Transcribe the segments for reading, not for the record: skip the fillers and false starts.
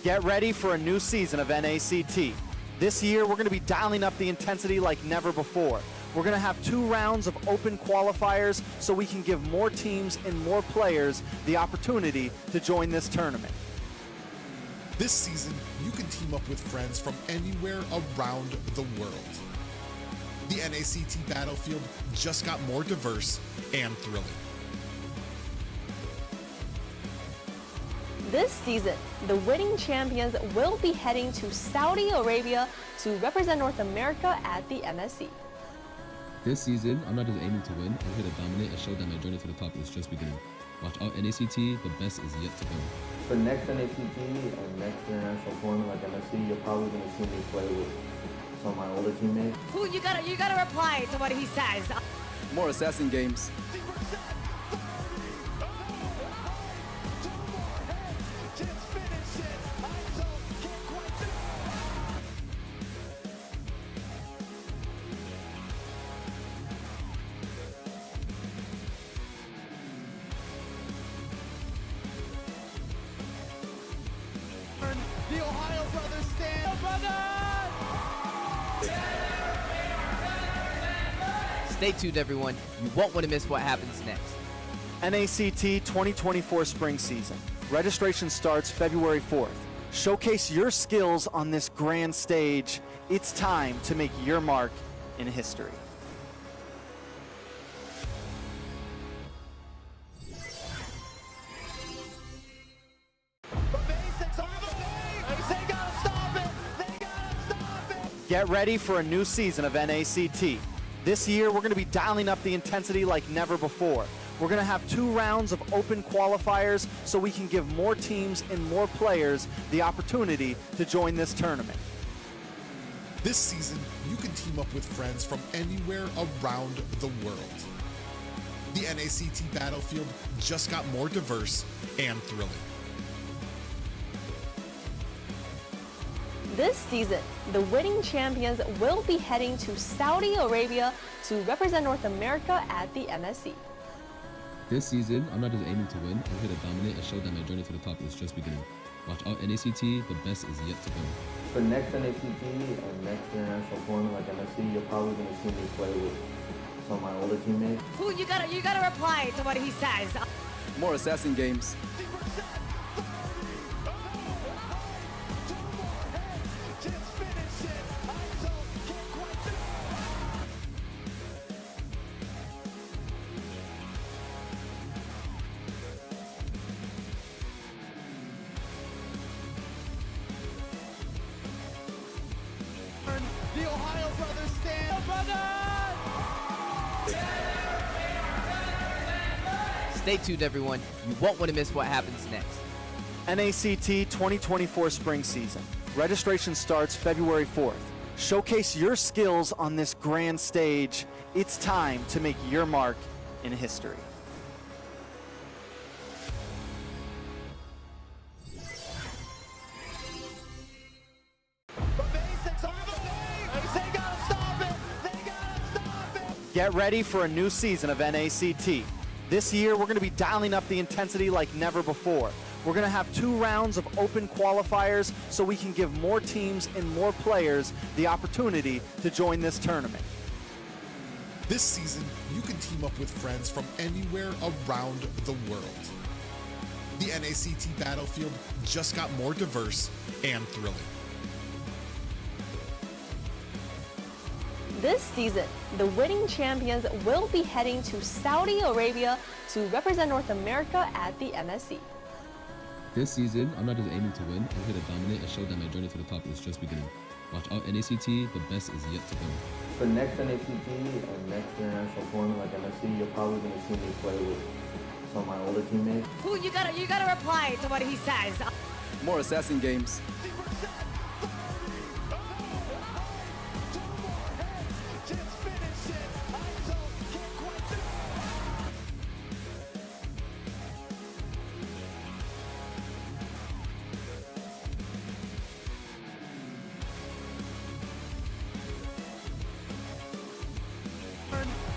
Get ready for a new season of NACT. This year, we're going to be dialing up the intensity like never before. We're going to have 2 rounds of open qualifiers so we can give more teams and more players the opportunity to join this tournament. This season, you can team up with friends from anywhere around the world. The NACT battlefield just got more diverse and thrilling. This season, the winning champions will be heading to Saudi Arabia to represent North America at the MSC. This season, I'm not just aiming to win, I'm here to dominate and show that my journey to the top is just beginning. Watch out NACT, the best is yet to come. For next NACT and next international tournament like MSC, you're probably going to see me play with some of my older teammates. Ooh, you gotta reply to what he says. More assassin games. The Ohio brothers stand. Stay tuned, everyone. You won't want to miss what happens next. NACT 2024 spring season. Registration starts February 4th. Showcase your skills on this grand stage. It's time to make your mark in history. Get ready for a new season of NACT. This year, we're going to be dialing up the intensity like never before. We're going to have 2 rounds of open qualifiers so we can give more teams and more players the opportunity to join this tournament. This season, you can team up with friends from anywhere around the world. The NACT battlefield just got more diverse and thrilling. This season, the winning champions will be heading to Saudi Arabia to represent North America at the MSC. This season, I'm not just aiming to win, I'm here to dominate and show that my journey to the top is just beginning. Watch out NACT, the best is yet to come. For next NACT and next international tournament like MSC, you're probably going to see me play with some of my older teammates. Ooh, you gotta reply to what he says. More assassin games. The Ohio brothers stand. Stay tuned, everyone. You won't want to miss what happens next. NACT 2024 spring season. Registration starts February 4th. Showcase your skills on this grand stage. It's time to make your mark in history. Get ready for a new season of NACT. This year, we're going to be dialing up the intensity like never before. We're going to have 2 rounds of open qualifiers so we can give more teams and more players the opportunity to join this tournament. This season, you can team up with friends from anywhere around the world. The NACT battlefield just got more diverse and thrilling. This season, the winning champions will be heading to Saudi Arabia to represent North America at the MSC. This season, I'm not just aiming to win, I'm here to dominate and show that my journey to the top is just beginning. Watch out NACT, the best is yet to come. For next NACT and next international tournament like MSC, you're probably going to see me play with some of my older teammates. Ooh, you gotta reply to what he says. More assassin games.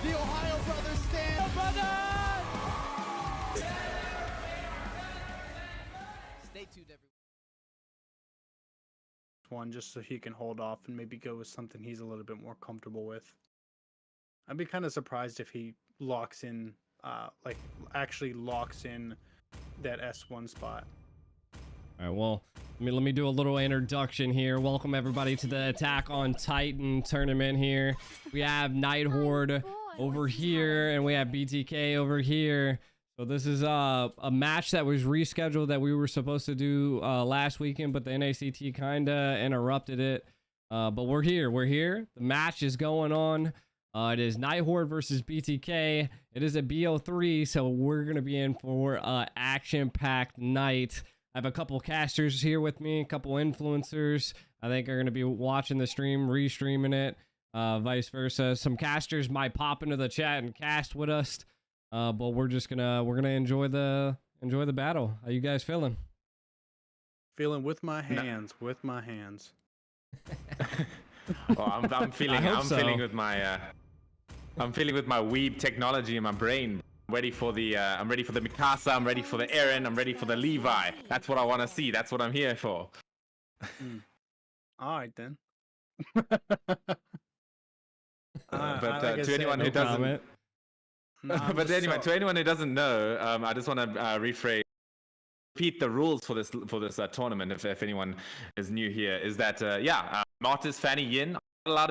The Ohio brothers stand. Stay tuned, everyone. one just so he can hold off and maybe go with something he's a little bit more comfortable with. I'd be kind of surprised if he locks in, actually locks in that S1 spot. All right, well, let me do a little introduction here. Welcome everybody to the Attack on Titan tournament here. We have Night Horde over here, and we have BTK over here. So this is a match that was rescheduled that we were supposed to do last weekend, but the NACT kind of interrupted it. But we're here. The match is going on. It is Night Horde versus BTK. It is a BO3, so we're going to be in for action-packed night. I have a couple casters here with me, a couple influencers. I think are going to be watching the stream, restreaming it, vice versa. Some casters might pop into the chat and cast with us, but we're gonna enjoy the battle. How you guys feeling? Feeling with my hands, with my hands. Well, I'm feeling with my weeb technology in my brain. I'm ready for the Mikasa, I'm ready for the Eren, I'm ready for the Levi. That's what I want to see. That's what I'm here for. All right then. To anyone who doesn't, to anyone who doesn't know, I just want to repeat the rules for this tournament. If anyone is new here, is that Martyrs, Fanny, Yin not allowed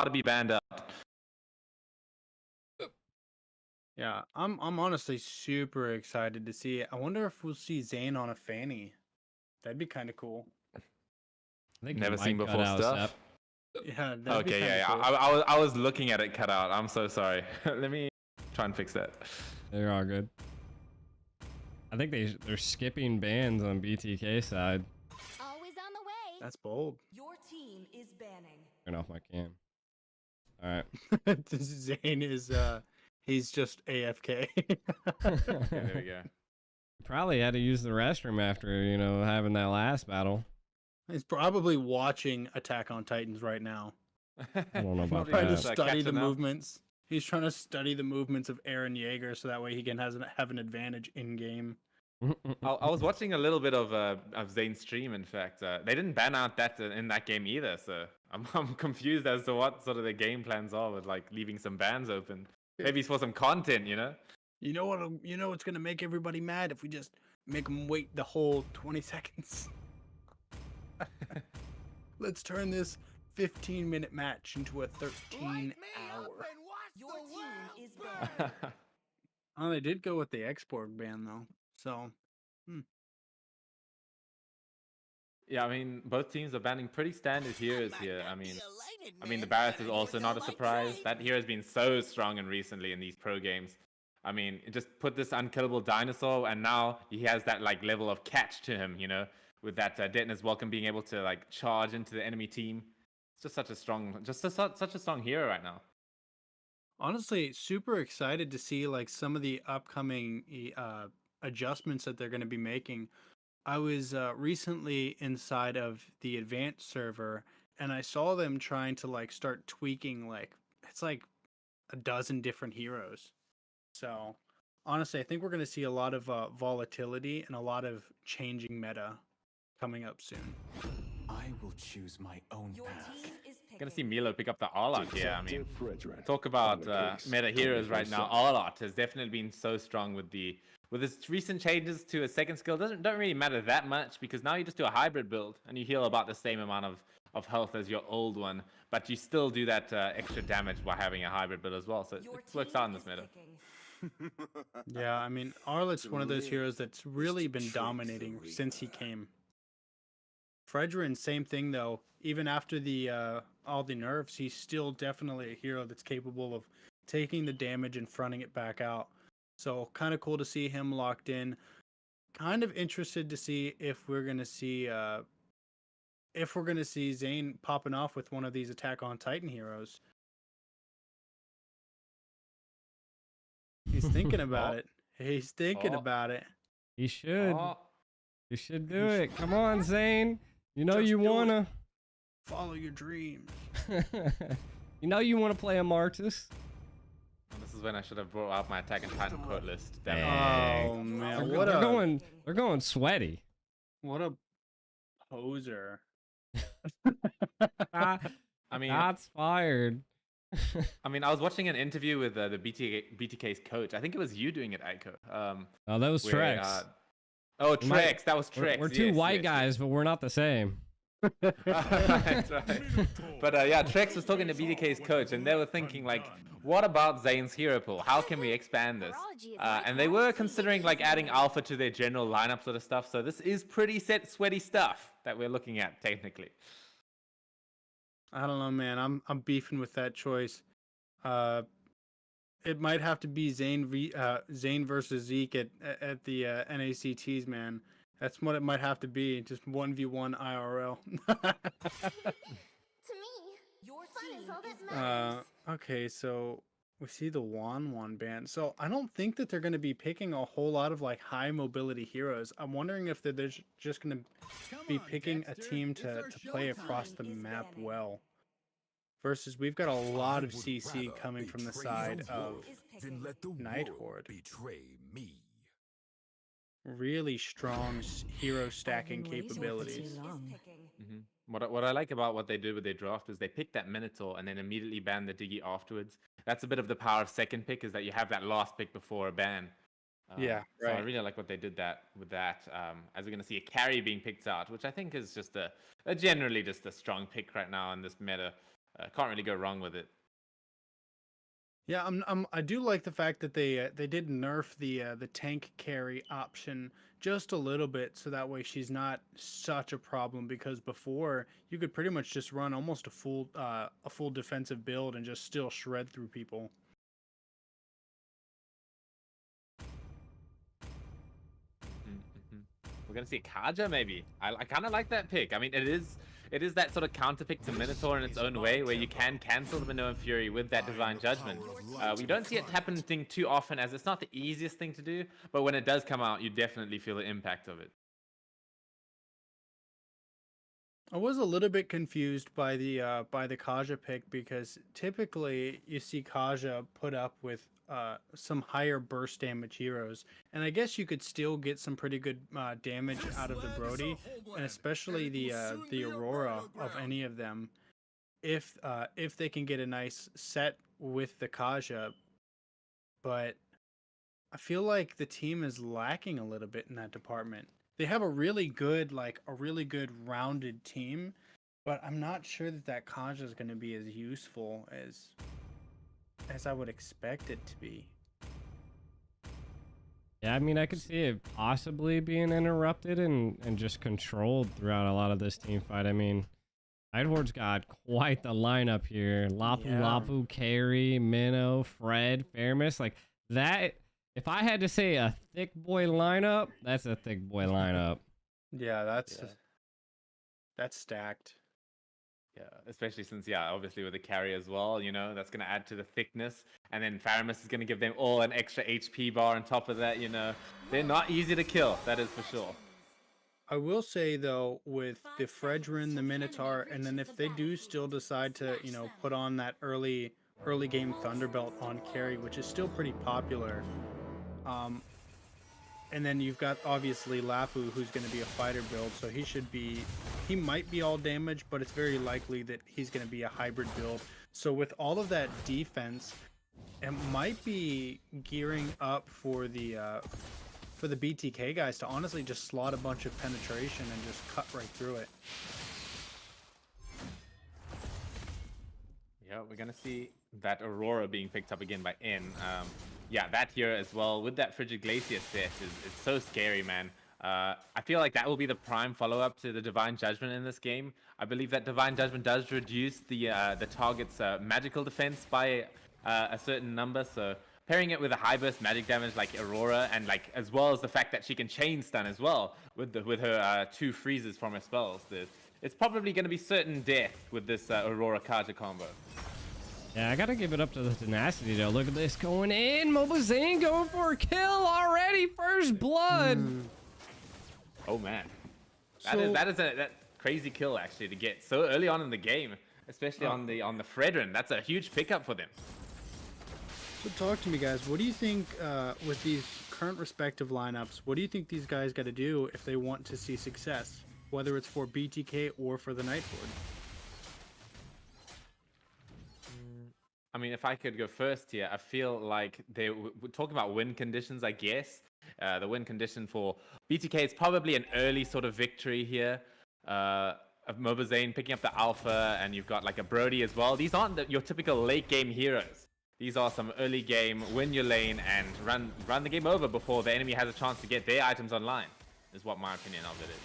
to be banned out. Yeah, I'm honestly super excited to see it. I wonder if we'll see Zane on a Fanny. That'd be kind of cool. I think Never seen before stuff. Yeah. Okay, cool. I was looking at it cut out. I'm so sorry. Let me try and fix that. They're all good. I think they're skipping bans on BTK side. Always on the way. That's bold. Your team is banning. Turn off my cam. All right. Zane is he's just AFK. Okay, there we go. Probably had to use the restroom after, having that last battle. He's probably watching Attack on Titans right now. I don't know about trying to that. study the movements. He's trying to study the movements of Eren Yeager so that way he can have an advantage in game. I was watching a little bit of Zane's stream. In fact, they didn't ban out that in that game either. So I'm confused as to what sort of the game plans are with like leaving some bans open. Maybe it's for some content, You know what's gonna make everybody mad if we just make them wait the whole 20 seconds. Let's turn this 15-minute match into a 13-hour. Your team is banned. Oh, they did go with the export ban though. So, Yeah, I mean, both teams are banning pretty standard heroes here. I mean, the Barrett is also not a surprise. That hero has been so strong and recently in these pro games. I mean, just put this unkillable dinosaur, and now he has that like level of catch to him, with that Detona's Welcome being able to like charge into the enemy team. It's just such a strong hero right now. honestly, super excited to see like some of the upcoming adjustments that they're going to be making. I was recently inside of the advanced server, and I saw them trying to like start tweaking it's like a dozen different heroes. So honestly, I think we're going to see a lot of volatility and a lot of changing meta coming up soon. I will choose my own path. Gonna see Milo pick up the Arlot here. I mean, talk about meta heroes right now. Arlot has definitely been so strong with its recent changes to a second skill. Don't really matter that much because now you just do a hybrid build and you heal about the same amount of health as your old one, but you still do that extra damage by having a hybrid build as well. So it works out in this meta. Yeah, I mean, Arlot's one of those heroes that's really been dominating since he came. Fredrin, same thing though. Even after the all the nerfs, he's still definitely a hero that's capable of taking the damage and fronting it back out. So kind of cool to see him locked in. Kind of interested to see if we're gonna see Zane popping off with one of these Attack on Titan heroes. He's thinking about it. He's thinking about it. He should. You should do it. Come on, Zane. You know you wanna follow your dreams. You know you wanna play a Martis. This is when I should have brought out my Attack on Titan quote list. Oh man, they're going sweaty. What a poser. I mean, That's fired. I mean, I was watching an interview with the BTK's coach. I think it was you doing it, Aiko. Oh, that was Trex. Oh, We might- Trex. That was Trex. We're two yes, white yes, guys, but we're not the same. That's right. But yeah, Trex was talking to BTK's coach, and they were thinking like, what about Zane's hero pool? How can we expand this? And they were considering like adding alpha to their general lineup sort of stuff. So this is pretty sweaty stuff that we're looking at technically. I don't know, man. I'm beefing with that choice. It might have to be Zane versus Zeke at the NACTs, man. That's what it might have to be. Just 1v1 IRL. Your fun is all that matters. Okay, so we see the Wan ban. So I don't think that they're going to be picking a whole lot of like high mobility heroes. I'm wondering if they're just going to be picking a team to play across the map well. Versus we've got a lot of CC coming from the side of Night Horde. Really strong hero stacking capabilities. What I like about what they did with their draft is they picked that Minotaur and then immediately banned the Diggy afterwards. That's a bit of the power of second pick, is that you have that last pick before a ban. Yeah, So I right. really like what they did with that. As we're going to see a carry being picked out, which I think is just a generally just a strong pick right now in this meta. Can't really go wrong with it. Yeah, I do like the fact that they did nerf the tank carry option just a little bit, so that way she's not such a problem. Because before you could pretty much just run almost a full defensive build and just still shred through people. We're gonna see Kaja maybe. I kind of like that pick. I mean, it is that sort of counter pick to Minotaur in its own way, where you can cancel the Minoan Fury with that Divine Judgment. We don't see it happening too often, as it's not the easiest thing to do, but when it does come out, you definitely feel the impact of it. I was a little bit confused by the Kaja pick, because typically you see Kaja put up with some higher burst damage heroes, and I guess you could still get some pretty good damage out of the Brody, and especially the Aurora of any of them, if they can get a nice set with the Kaja. But I feel like the team is lacking a little bit in that department. They have a really good rounded team, but I'm not sure that Kaja is going to be as useful as I would expect it to be. Yeah, I mean, I could see it possibly being interrupted and just controlled throughout a lot of this team fight. I mean, Night Horde's got quite the lineup here. Lapu, Carry, Minnow, Fred, Fairness. Like that, if I had to say a thick boy lineup, that's a thick boy lineup. Yeah, that's stacked. Yeah, especially since, obviously with the carry as well, that's going to add to the thickness. And then Faramus is going to give them all an extra HP bar on top of that, They're not easy to kill, that is for sure. I will say, though, with the Fredrin, the Minotaur, and then if they do still decide to, put on that early game Thunderbelt on carry, which is still pretty popular, and then you've got obviously Lapu, who's going to be a fighter build, so he might be all damage, but it's very likely that he's going to be a hybrid build. So with all of that defense, it might be gearing up for the BTK guys to honestly just slot a bunch of penetration and just cut right through it. Yeah, we're gonna see that Aurora being picked up again by N. That here as well with that Frigid Glacier set it's so scary, man. I feel like that will be the prime follow-up to the Divine Judgment in this game. I believe that Divine Judgment does reduce the target's magical defense by a certain number, so pairing it with a high burst magic damage like Aurora, and like as well as the fact that she can chain stun as well with her 2 freezes from her spells, it's probably going to be certain death with this Aurora Kaja combo. Yeah, I gotta give it up to the tenacity though. Look at this going in. Mobazane going for a kill already. First blood. Oh man, that is a crazy kill actually to get so early on in the game, especially on the Fredrin. That's a huge pickup for them. So talk to me, guys. What do you think with these current respective lineups? What do you think these guys got to do if they want to see success? whether it's for BTK or for the Night Horde. I mean, if I could go first here, I feel like we're talking about win conditions, I guess. The win condition for BTK is probably an early sort of victory here. Of Mobazane picking up the alpha, and you've got like a Brody as well. These aren't your typical late game heroes. These are some early game, win your lane and run the game over before the enemy has a chance to get their items online, is what my opinion of it is.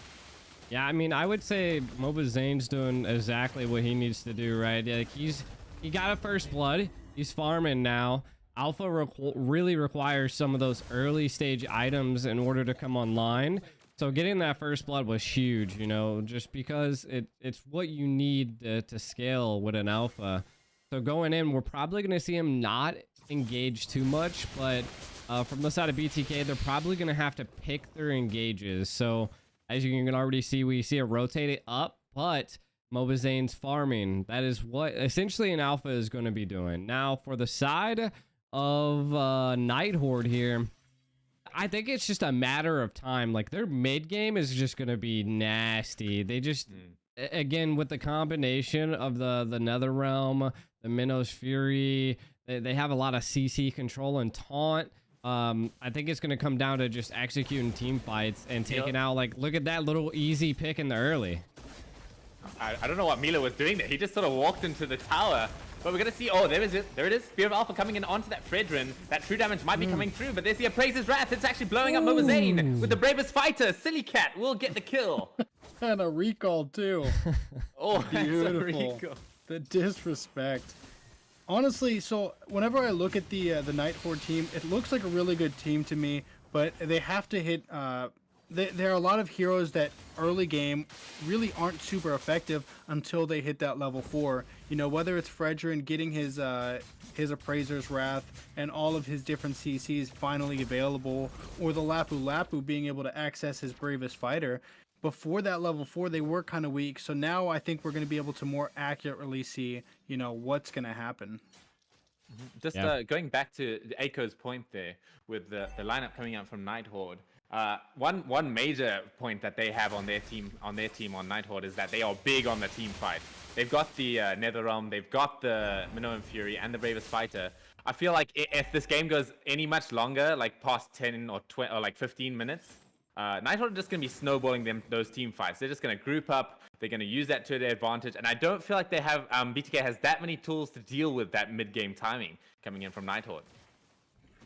Yeah, I mean, I would say Mobazane's doing exactly what he needs to do, right? Like he got a first blood. He's farming now. Alpha really requires some of those early stage items in order to come online. So getting that first blood was huge, you know, just because it's what you need to scale with an alpha. So going in, we're probably going to see him not engage too much, but from the side of BTK, they're probably going to have to pick their engages. So as you can already see, we see it rotate up, but Mobazane's farming. That is what essentially an alpha is going to be doing. Now for the side of Night Horde here, I think it's just a matter of time. Like their mid game is just going to be nasty. They just, again, with the combination of the Netherrealm, the Minnow's Fury, they have a lot of CC control and taunt. I think it's going to come down to just executing team fights and taking out, like, look at that little easy pick in the early. I don't know what Milo was doing there. He just sort of walked into the tower. But we're going to see, oh, there is it. There it is. Spear of Alpha coming in onto that Fredrin. That true damage might be coming through, but there's the Appraiser's Wrath. It's actually blowing up Mobazane with the bravest fighter. Silly Cat will get the kill. And a recall, too. Oh, beautiful. The disrespect. Honestly, so whenever I look at the Night Horde team, it looks like a really good team to me, but they have to hit... there are a lot of heroes that early game really aren't super effective until they hit that level 4. You know, whether it's Fredrin getting his Appraiser's Wrath and all of his different CCs finally available, or the Lapu Lapu being able to access his bravest fighter. Before that level 4, they were kind of weak. So now I think we're going to be able to more accurately see, you know, what's going to happen. Just going back to Aiko's point there with the lineup coming out from Night Horde. One major point that they have on their team on Night Horde is that they are big on the team fight. They've got the Netherrealm, they've got the Minoan Fury and the Bravest Fighter. I feel like if this game goes any much longer, like past 10 or 20 or like 15 minutes, Night Horde are just going to be snowballing those team fights. They're just going to group up. They're going to use that to their advantage. And I don't feel like they have BTK has that many tools to deal with that mid-game timing coming in from Night Horde.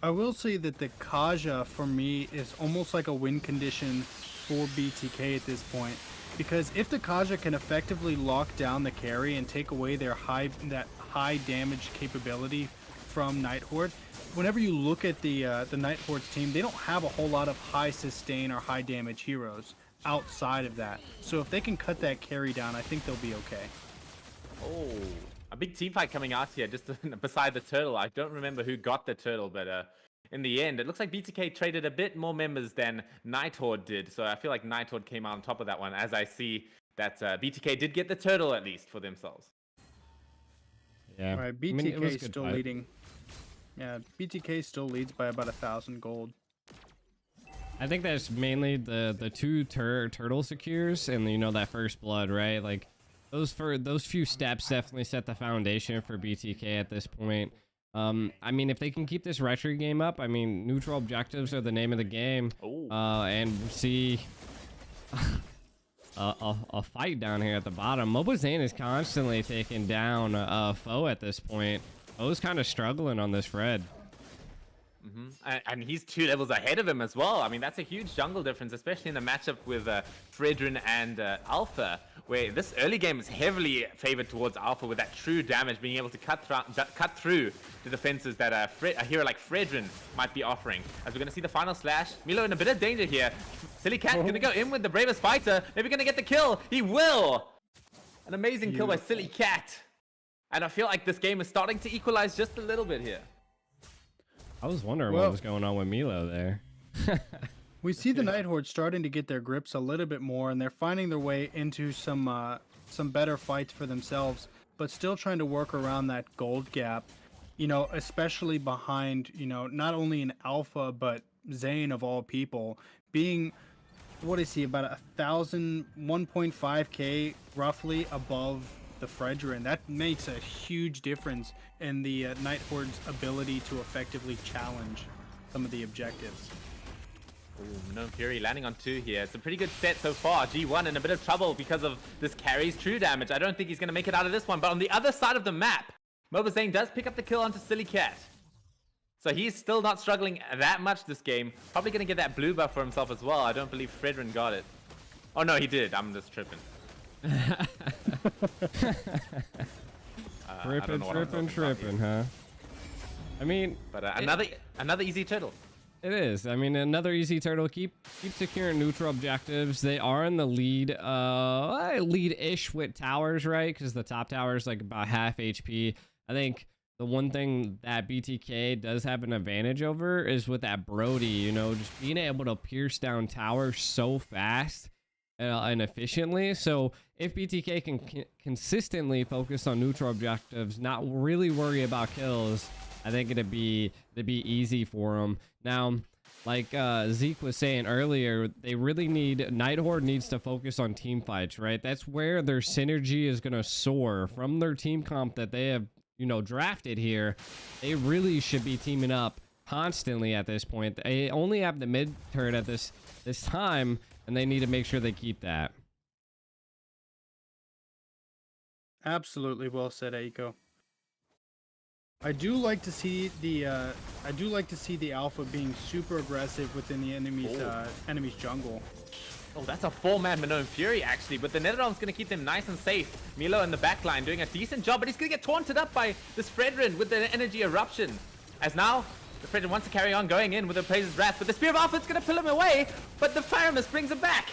I will say that the Kaja, for me, is almost like a win condition for BTK at this point. Because if the Kaja can effectively lock down the carry and take away their high damage capability from Night Horde, whenever you look at the Night Horde's team, they don't have a whole lot of high sustain or high damage heroes outside of that. So if they can cut that carry down, I think they'll be okay. Oh, a big team fight coming out here just beside the turtle. I don't remember who got the turtle, but in the end, it looks like BTK traded a bit more members than Night Horde did. So I feel like Night Horde came out on top of that one, as I see that BTK did get the turtle at least for themselves. Yeah. All right, BTK is still leading. Yeah, BTK still leads by about 1,000 gold. I think that's mainly the two turtle secures and, you know, that first blood, right? Like those few steps definitely set the foundation for BTK at this point. I mean, if they can keep this retro game up, I mean, neutral objectives are the name of the game. And see a fight down here at the bottom. Mobazane is constantly taking down Foe at this point. Foe's kind of struggling on this Fred. And he's 2 levels ahead of him as well. I mean, that's a huge jungle difference, especially in the matchup with Fredrin and Alpha, where this early game is heavily favored towards Alpha with that true damage, being able to cut through the defenses that a hero like Fredrin might be offering. As we're going to see the final slash, Milo in a bit of danger here. Silly Cat going to go in with the Bravest Fighter. Maybe going to get the kill. He will! An amazing kill by Silly Cat. And I feel like this game is starting to equalize just a little bit here. I was wondering what was going on with Milo there. We see the Night Horde starting to get their grips a little bit more, and they're finding their way into some better fights for themselves, but still trying to work around that gold gap, you know, especially behind, you know, not only an Alpha, but Zane of all people, being what is he, about 1.5k roughly above the Fredrin. That makes a huge difference in the Night Horde's ability to effectively challenge some of the objectives. Ooh, no Fury landing on 2 here. It's a pretty good set so far. G1 in a bit of trouble because of this carry's true damage. I don't think he's going to make it out of this one. But on the other side of the map, Mobazane does pick up the kill onto Silly Cat. So he's still not struggling that much this game. Probably going to get that blue buff for himself as well. I don't believe Fredrin got it. Oh no, he did. I'm just tripping. Tripping, huh? I mean, but another easy turtle. It is. I mean, another easy turtle. Keep securing neutral objectives. They are in the lead, lead-ish with towers, right? Because the top tower is like about half HP. I think the one thing that BTK does have an advantage over is with that Brody, you know, just being able to pierce down towers so fast and efficiently. So if BTK can consistently focus on neutral objectives, not really worry about kills, I think it'd be easy for them. Now, like Zeke was saying earlier, they really need, Night Horde needs to focus on team fights, right? That's where their synergy is going to soar from their team comp that they have, you know, drafted here. They really should be teaming up constantly at this point. They only have the mid turret at this time, and they need to make sure they keep that. Absolutely well said, Aiko. I do like to see the alpha being super aggressive within the enemy's jungle. Oh, that's a 4-man Minone Fury actually, but the Netherrealm's going to keep them nice and safe. Milo in the backline doing a decent job, but he's going to get taunted up by this Fredrin with the energy eruption. As now, the Fredrin wants to carry on going in with the Praise's Wrath, but the Spear of Alpha's going to pull him away, but the Fire Mist brings him back.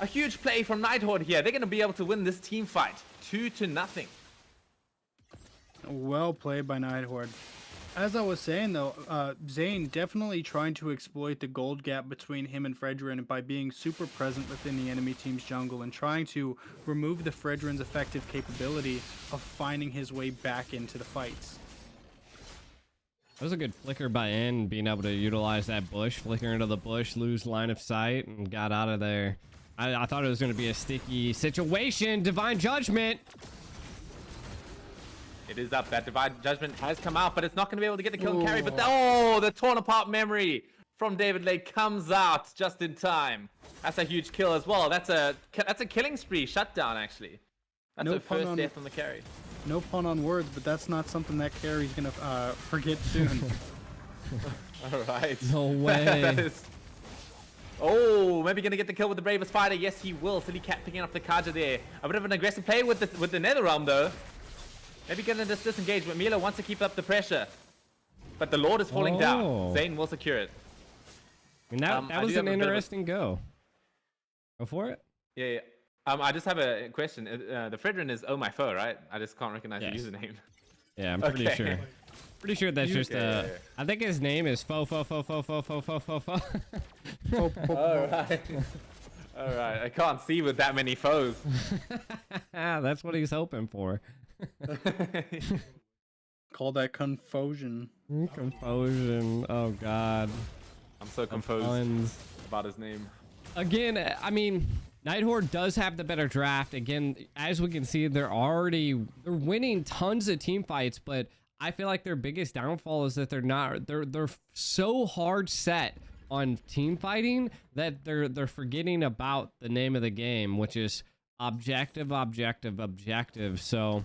A huge play from Night Horde here. They're going to be able to win this team fight 2-0. Well played by Night Horde. As I was saying though, Zane definitely trying to exploit the gold gap between him and Fredrin by being super present within the enemy team's jungle and trying to remove the Fredrin's effective capability of finding his way back into the fights. That was a good flicker by N, being able to utilize that bush, flicker into the bush, lose line of sight, and got out of there. I thought it was going to be a sticky situation. Divine Judgment. It is up. That Divine Judgment has come out, but it's not going to be able to get the kill and carry. But the torn apart memory from David Lake comes out just in time. That's a huge kill as well. That's a killing spree shutdown actually. That's the first death on the carry. No pun on words, but that's not something that carry's gonna forget soon. All right. No way. Oh, maybe gonna get the kill with the Bravest Fighter. Yes, he will. Silly Cat picking up the Kaja there. A bit of an aggressive play with the Netherrealm though. Maybe gonna just disengage, but Milo wants to keep up the pressure. But the Lord is falling down. Zane will secure it. I mean, that was an interesting go. Go for it. Yeah. I just have a question. The Fredrin is Oh My Foe, right? I just can't recognize the username. Yeah, I'm pretty sure. Pretty sure that's just I think his name is Fo. All right. All right. I can't see with that many foes. That's what he's hoping for. Call that confusion. Confusion. Oh God. I'm so confused about his name. Again, I mean, Night Horde does have the better draft. Again, as we can see, they're winning tons of team fights, but I feel like their biggest downfall is that they're so hard set on team fighting that they're forgetting about the name of the game, which is objective. So,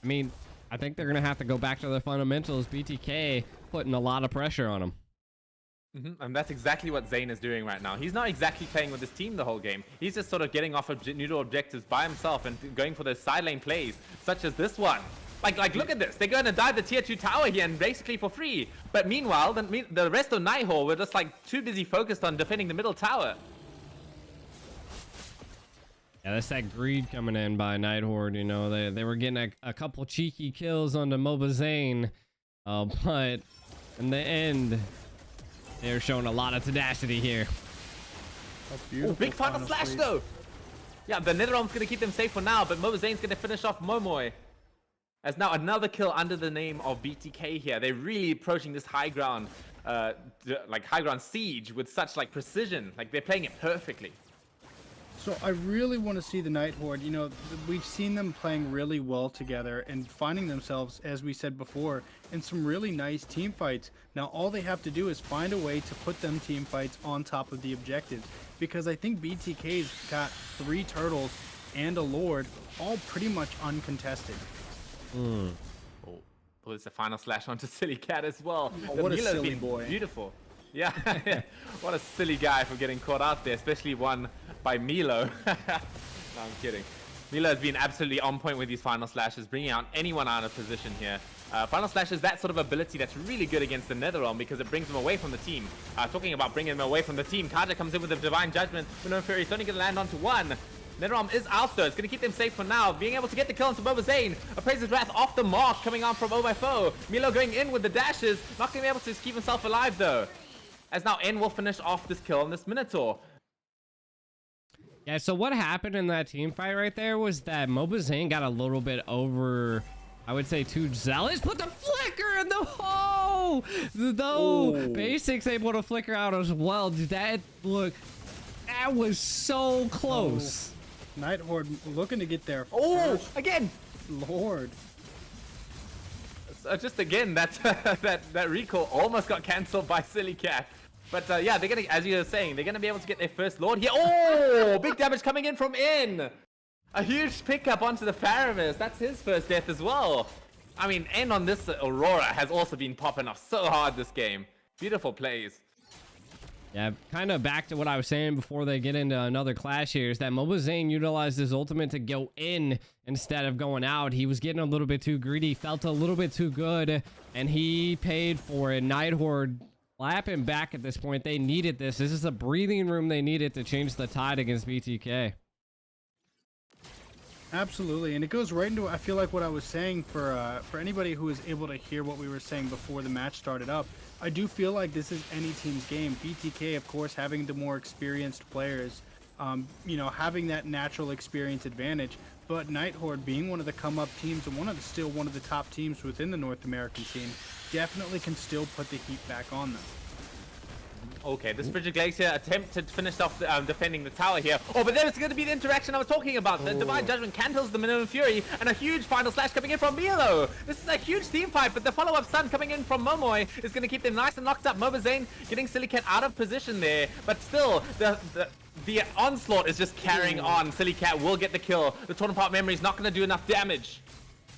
I mean, I think they're gonna have to go back to the fundamentals. BTK putting a lot of pressure on them. And that's exactly what Zane is doing right now. He's not exactly playing with his team the whole game. He's just sort of getting off of neutral objectives by himself and going for those side lane plays, such as this one. Like look at this. They're going to dive the tier 2 tower here and basically for free. But meanwhile, the rest of Night Horde were just like too busy focused on defending the middle tower. Yeah, that's that greed coming in by Night Horde. You know, they were getting a couple cheeky kills on the Mobazane, but in the end, they're showing a lot of tenacity here. Oh, big final slash though. Yeah, the Netherrealm's going to keep them safe for now, but Mobazane's going to finish off Momoy. As now another kill under the name of BTK here. They're really approaching this high ground. like high ground siege with such like precision. Like they're playing it perfectly. So I really want to see the Night Horde. You know, we've seen them playing really well together and finding themselves, as we said before, in some really nice team fights. Now all they have to do is find a way to put them team fights on top of the objectives, because I think BTK's got 3 turtles and a lord, all pretty much uncontested. Oh, it's a final slash onto Silly Cat as well. Oh, what a Milo's silly been boy. Beautiful. Yeah, what a silly guy for getting caught out there, especially one by Milo. No, I'm kidding. Milo has been absolutely on point with these final slashes, bringing out anyone out of position here. Final slash is that sort of ability that's really good against the NetherRealm because it brings them away from the team. Talking about bringing them away from the team, Kaja comes in with the Divine Judgment. But no Fury, it's only going to land onto 1. NetherRealm is out though. It's going to keep them safe for now. Being able to get the kill onto Boba Zane. Appraiser's Wrath off the mark coming on from Oh My Foe. Milo going in with the dashes. Not going to be able to keep himself alive though. As now N will finish off this kill on this Minotaur. Yeah, so what happened in that team fight right there was that Moba Zane got a little bit over, I would say, too zealous. Put the flicker in the hole! Though Basics able to flicker out as well. That was so close. Night Horde looking to get there. Again! Lord. Just again, that recall almost got cancelled by Silly Cat. But yeah, they're gonna, as you were saying, they're gonna be able to get their first Lord here. Oh, big damage coming in from N. A huge pickup onto the Faramis. That's his first death as well. I mean, N on this Aurora has also been popping off so hard this game. Beautiful plays. Yeah, kind of back to what I was saying before they get into another clash here, is that Moba Zane utilized his ultimate to go in instead of going out. He was getting a little bit too greedy, felt a little bit too good, and he paid for it. Night Horde lapping back at this point. They needed this. This is a breathing room they needed to change the tide against BTK. Absolutely, and it goes right into, I feel like, what I was saying for anybody who was able to hear what we were saying before the match started up. I do feel like this is any team's game. BTK, of course, having the more experienced players, you know, having that natural experience advantage, but Night Horde being one of the come-up teams and still one of the top teams within the North American scene, definitely can still put the heat back on them. Okay, this Frigid Glacier attempted to finish off defending the tower here. Oh, but there's going to be the interaction I was talking about. The Divine Judgment cancels the Minimum Fury, and a huge final slash coming in from Milo. This is a huge team fight, but the follow-up stun coming in from Momoy is going to keep them nice and locked up. Moba Zane getting Silly Cat out of position there, but still, the onslaught is just carrying on. Silly Cat will get the kill. The Totem Part Memory is not going to do enough damage,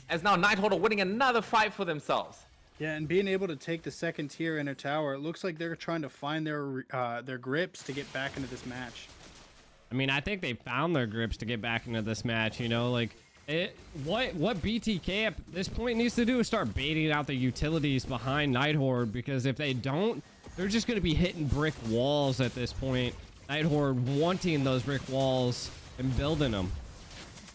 as now Night Horde are winning another fight for themselves. Yeah, and being able to take the second tier inner tower, it looks like they're trying to find their grips to get back into this match. I mean, I think they found their grips to get back into this match, you know, like what BTK at this point needs to do is start baiting out the utilities behind Night Horde, because if they don't, they're just going to be hitting brick walls at this point. Night Horde wanting those brick walls and building them.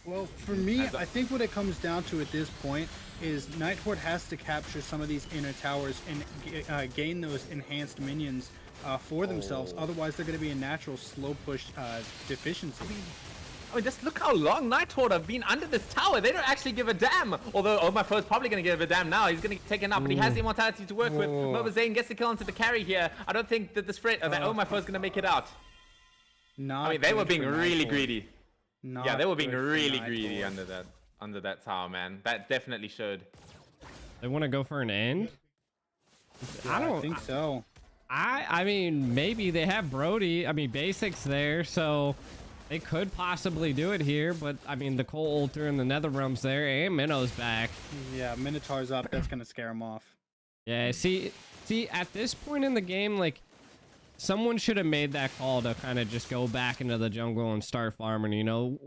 Well, for me, I think what it comes down to at this point is Night Horde has to capture some of these inner towers and gain those enhanced minions for themselves. Otherwise, they're going to be a natural slow push deficiency. I mean, just look how long Night Horde have been under this tower. They don't actually give a damn. Although, Oh My Foe's probably going to give a damn now. He's going to get taken up, but he has the immortality to work with. Moba Zane gets the kill onto the carry here. I don't think that that Oh My Foe's going to make it out. I mean, they were being really greedy. Yeah, they were being really greedy under that tower, man. That definitely showed. They want to go for an end? Yeah, I don't think so. I mean, maybe they have Brody. I mean, Basics there, so they could possibly do it here. But I mean, the Coal Altar and the NetherRealm's there, and Minnow's back. Yeah, Minotaur's up. That's gonna scare him off. Yeah. See, at this point in the game, like, someone should have made that call to kind of just go back into the jungle and start farming, you know?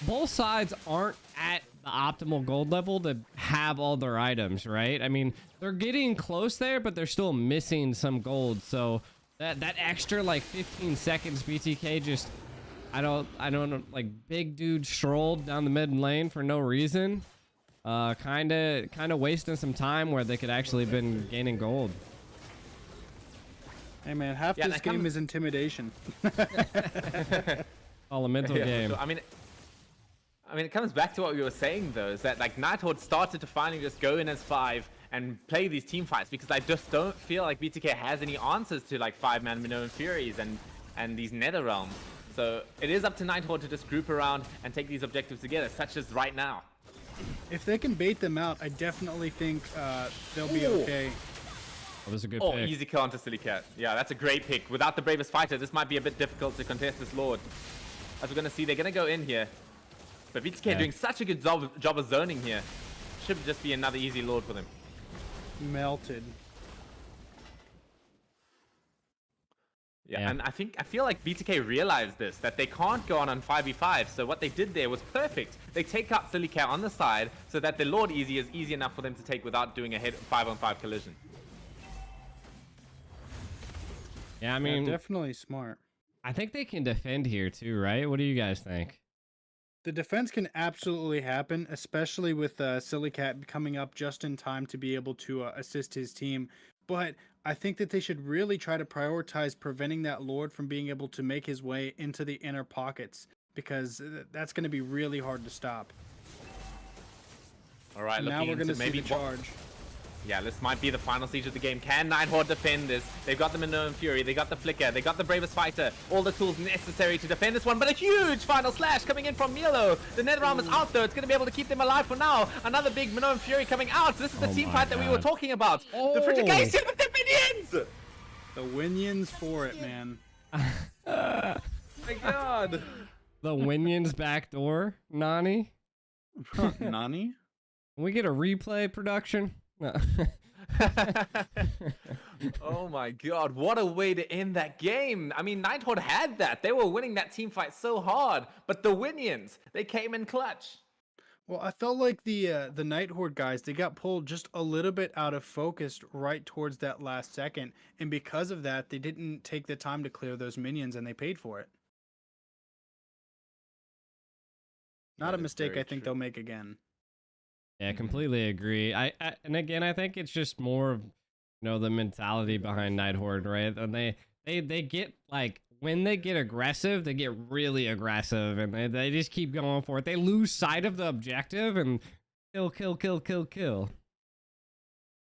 Both sides aren't at the optimal gold level to have all their items, right? I mean, they're getting close there, but they're still missing some gold. So that extra, like, 15 seconds BTK just, I don't know, like, big dude strolled down the mid lane for no reason. Kind of wasting some time where they could actually have been gaining gold. Hey man, half this game is intimidation. All a mental game. Sure. I mean, it comes back to what we were saying though, is that like Night Horde started to finally just go in as 5 and play these team fights, because I just don't feel like BTK has any answers to like 5-man Minoan Furies and these Nether realms. So it is up to Night Horde to just group around and take these objectives together, such as right now. If they can bait them out, I definitely think they'll be okay. That was a good pick. pick. Easy kill onto Silly Cat. Yeah, that's a great pick. Without the Bravest Fighter, this might be a bit difficult to contest this Lord. As we're going to see, they're going to go in here. But BTK doing such a good job of zoning here. Should just be another easy Lord for them. Melted. Yeah, and I feel like BTK realized this, that they can't go on 5v5, so what they did there was perfect. They take out Silly Cat on the side, so that the Lord is easy enough for them to take without doing a 5-on-5 collision. Yeah, I mean... definitely smart. I think they can defend here too, right? What do you guys think? The defense can absolutely happen, especially with Silly Cat coming up just in time to be able to assist his team. But I think that they should really try to prioritize preventing that Lord from being able to make his way into the inner pockets, because that's going to be really hard to stop. All right, now we're going to see maybe the charge. Yeah, this might be the final siege of the game. Can Night Horde defend this? They've got the Minoan Fury, they got the Flicker, they got the Bravest Fighter, all the tools necessary to defend this one, but a huge final slash coming in from Milo. The Netherrealm is out though, it's going to be able to keep them alive for now. Another big Minoan Fury coming out. This is the team fight that we were talking about. The Frigigation with the minions! The Winions for it, man. My god. The Winions backdoor, Nani? Nani? Can we get a replay production? No. Oh my god, what a way to end that game. I mean, Night Horde had that. They were winning that team fight so hard, but the Winions, they came in clutch. Well, I felt like the Night Horde guys, they got pulled just a little bit out of focus right towards that last second, and because of that, they didn't take the time to clear those minions, and they paid for it. Not a mistake I think they'll make again. Yeah, completely agree. And again, I think it's just more of, the mentality behind Night Horde, right? And they get like, when they get aggressive, they get really aggressive, and they just keep going for it. They lose sight of the objective and kill.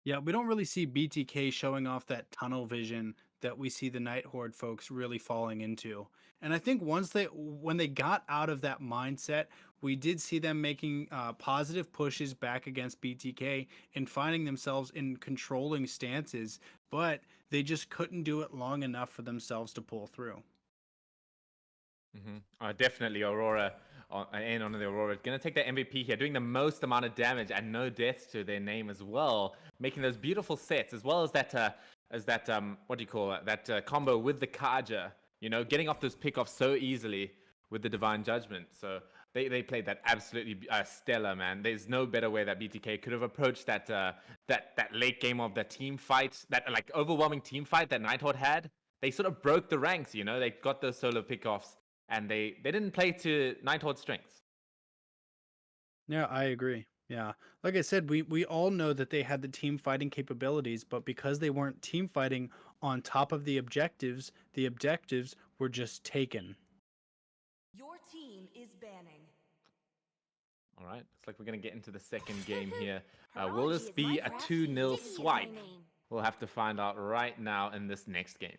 Yeah, we don't really see BTK showing off that tunnel vision that we see the Night Horde folks really falling into. And I think when they got out of that mindset, we did see them making positive pushes back against BTK and finding themselves in controlling stances, but they just couldn't do it long enough for themselves to pull through. Definitely Aurora, and on the Aurora, gonna take that MVP here, doing the most amount of damage and no deaths to their name as well, making those beautiful sets, as well as that what do you call it, that combo with the Kaja, getting off those pickoffs so easily with the Divine Judgment. So they played that absolutely stellar, man. There's no better way that BTK could have approached that late game of the team fight, that like overwhelming team fight that Night Horde had. They sort of broke the ranks, they got those solo pickoffs, and they didn't play to Night Horde's strengths. Yeah, I agree. Yeah. Like I said, we all know that they had the team fighting capabilities, but because they weren't team fighting on top of the objectives were just taken. Your team is banning. All right, looks like we're going to get into the second game here. Will this be a 2-0 swipe? We'll have to find out right now in this next game.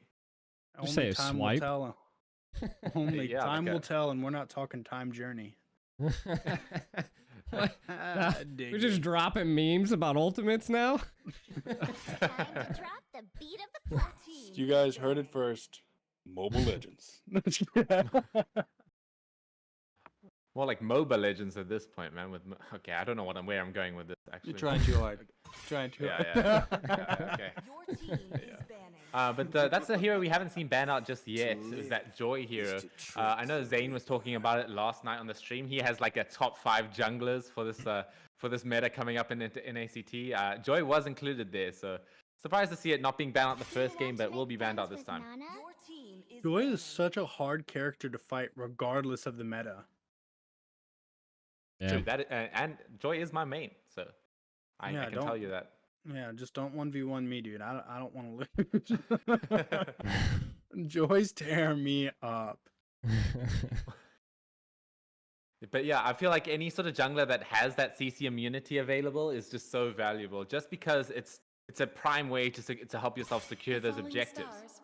Only time will tell. Only time will tell, and we're not talking time journey. We're just dropping memes about ultimates now. You guys heard it first. Mobile Legends. More like Mobile Legends at this point, man. Okay, I don't know where I'm going with this. Actually, you're trying too hard. Yeah. Okay. But that's a hero we haven't seen ban out just yet. Is that Joy hero? I know Zane was talking about it last night on the stream. He has like a top 5 junglers for this meta coming up in ACT. Joy was included there, so surprised to see it not being banned out the first game, but will be banned out this time. Joy is such a hard character to fight, regardless of the meta. Yeah. True, and Joy is my main, so I can tell you that. Yeah, just don't 1v1 me, dude. I don't want to lose. Joy's tearing me up. But yeah, I feel like any sort of jungler that has that CC immunity available is just so valuable, just because it's a prime way to help yourself secure those objectives.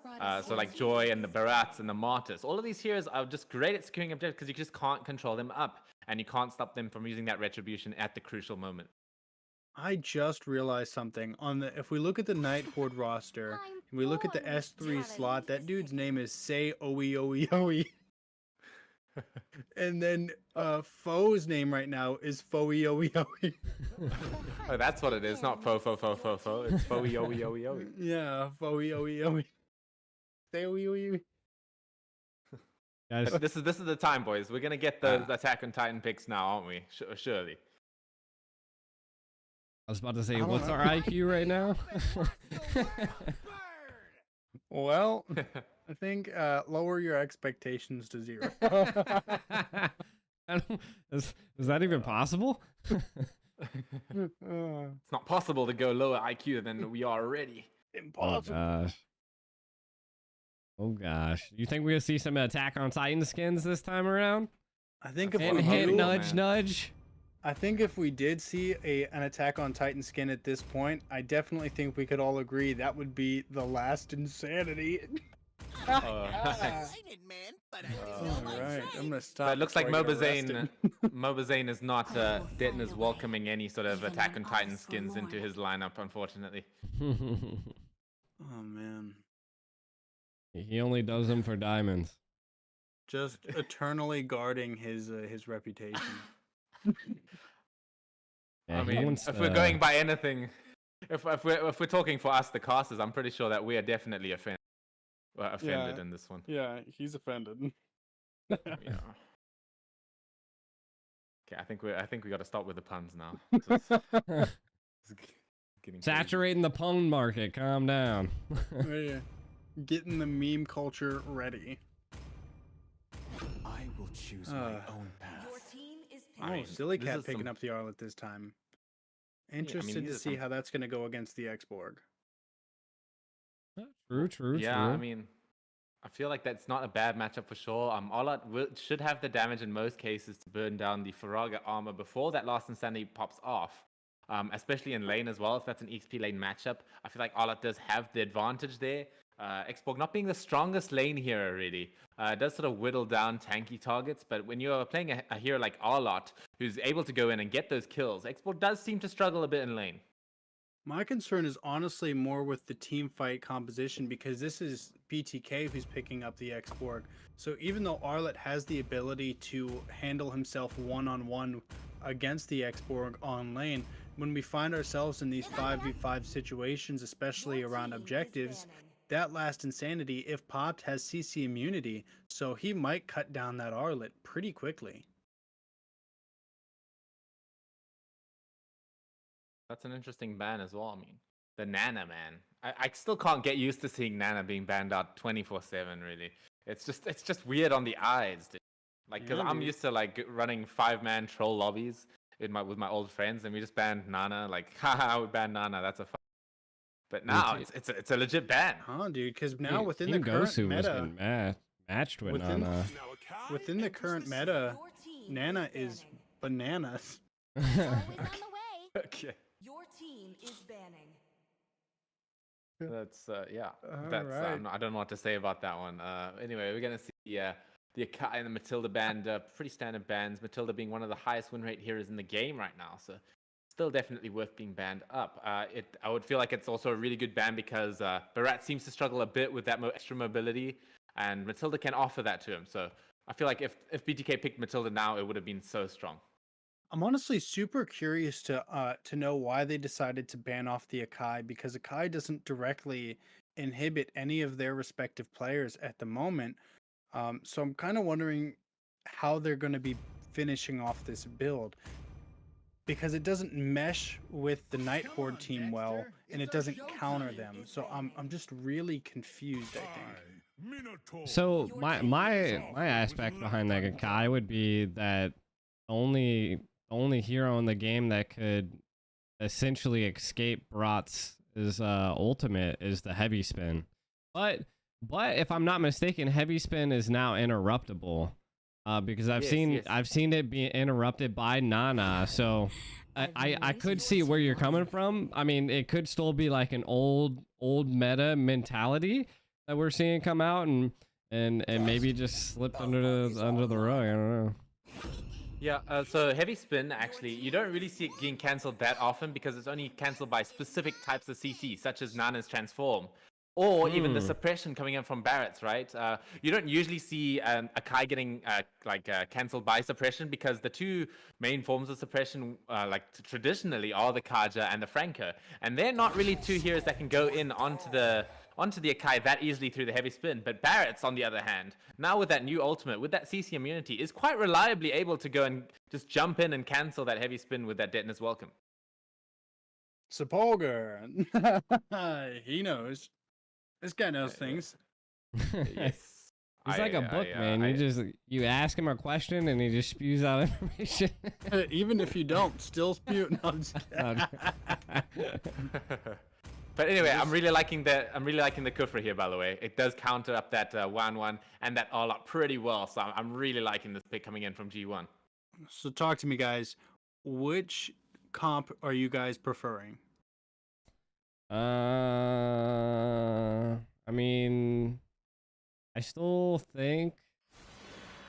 So like Joy and the Barats and the Martyrs, all of these heroes are just great at securing objectives because you just can't control them up, and you can't stop them from using that retribution at the crucial moment. I just realized something. If we look at the Night Horde roster and we look at the S3 slot, that dude's name is Say Oe Oe Oe. And then Foe's name right now is Foe Oe Oe. Oh, that's what it is, not Fo. It's Foe Oe Oe Oe. Yeah, Foe Oe Oe. Say Oe Oe Oe. Guys, But this is the time, boys. We're gonna get the Attack on Titan picks now, aren't we? Surely. I was about to say, what's our IQ right now? Well, I think lower your expectations to 0. Is that even possible? It's not possible to go lower IQ than we are already. Impossible. Oh gosh. Oh gosh. You think we're gonna see some Attack on Titan skins this time around? I think Hint, hint, nudge, nudge. I think if we did see an Attack on Titan skin at this point, I definitely think we could all agree that would be the last Insanity. Alright, I'm gonna stop. but it looks like before I get arrested. Mobazane is not Detner's welcoming any sort of Attack on Titan skins into his lineup, unfortunately. Oh man. He only does them for diamonds. Just eternally guarding his reputation. Yeah, I mean, if we're going by anything, if we're talking for us, the casters, I'm pretty sure that we are definitely offended in this one. Yeah, he's offended. Yeah. Okay, I think we got to stop with the puns now. It's getting saturating the pun market. Calm down. Yeah. Getting the meme culture ready. I will choose my own path. Silly Cat picking up the Arlet this time. Interested to see how that's going to go against the X-Borg. True. Yeah, I mean, I feel like that's not a bad matchup for sure. Arlet should have the damage in most cases to burn down the Faraga armor before that last Insanity pops off. Especially in lane as well, if that's an XP lane matchup. I feel like Arlet does have the advantage there. X-Borg not being the strongest lane hero really, does sort of whittle down tanky targets, but when you're playing a hero like Arlot, who's able to go in and get those kills, X-Borg does seem to struggle a bit in lane. My concern is honestly more with the team fight composition, because this is BTK who's picking up the X-Borg. So even though Arlet has the ability to handle himself one-on-one against the X-Borg on lane, when we find ourselves in these 5v5 situations, especially around objectives, that last Insanity, if popped, has CC immunity, so he might cut down that Arlet pretty quickly. That's an interesting ban as well. I mean, the Nana, man. I still can't get used to seeing Nana being banned out 24/7. Really, it's just weird on the eyes, dude. Like, because I'm used to like running 5-man troll lobbies with my old friends, and we just banned Nana. Like, haha, we banned Nana. That's a fun. But now it's a legit ban. Huh, dude? Because now within the current meta, matched with Nana. Within the current meta, Nana is bananas. Okay. Your team is banning. That's yeah. That's right. I don't know what to say about that one. Anyway, we're gonna see the Akai and the Matilda banned, pretty standard bans. Matilda being one of the highest win rate heroes in the game right now, so still definitely worth being banned up. I would feel like it's also a really good ban because Barat seems to struggle a bit with that extra mobility, and Matilda can offer that to him. So I feel like if BTK picked Matilda now, it would have been so strong. I'm honestly super curious to know why they decided to ban off the Akai, because Akai doesn't directly inhibit any of their respective players at the moment. So I'm kind of wondering how they're going to be finishing off this build, because it doesn't mesh with the Night Horde team well, and it doesn't counter them. So I'm just really confused, I think. So my aspect behind that Akai would be that only hero in the game that could essentially escape Brat's ultimate is the heavy spin. But if I'm not mistaken, heavy spin is now interruptible. because I've seen it be interrupted by Nana. So I could see where you're coming from. I mean, it could still be like an old meta mentality that we're seeing come out, and maybe just slipped under the rug. I don't know. Yeah, so heavy spin, actually, you don't really see it getting cancelled that often because it's only cancelled by specific types of CC, such as Nana's transform, or even the suppression coming in from Barrett's, right? You don't usually see a Kai getting cancelled by suppression because the two main forms of suppression, traditionally, are the Kaja and the Franco, and they're not really two heroes that can go in onto the Akai that easily through the heavy spin. But Barrett's, on the other hand, now with that new ultimate, with that CC immunity, is quite reliably able to go and just jump in and cancel that heavy spin with that Detona's Welcome. Sepulga. He knows. This guy knows things. Yes. He's like a book, man. You ask him a question and he just spews out information. Even if you don't, still spew. No, I'm just But anyway, I'm really liking the Kufra here, by the way. It does counter up that 1-1 and that all up pretty well. So I'm really liking this pick coming in from G1. So talk to me, guys. Which comp are you guys preferring? I mean, I still think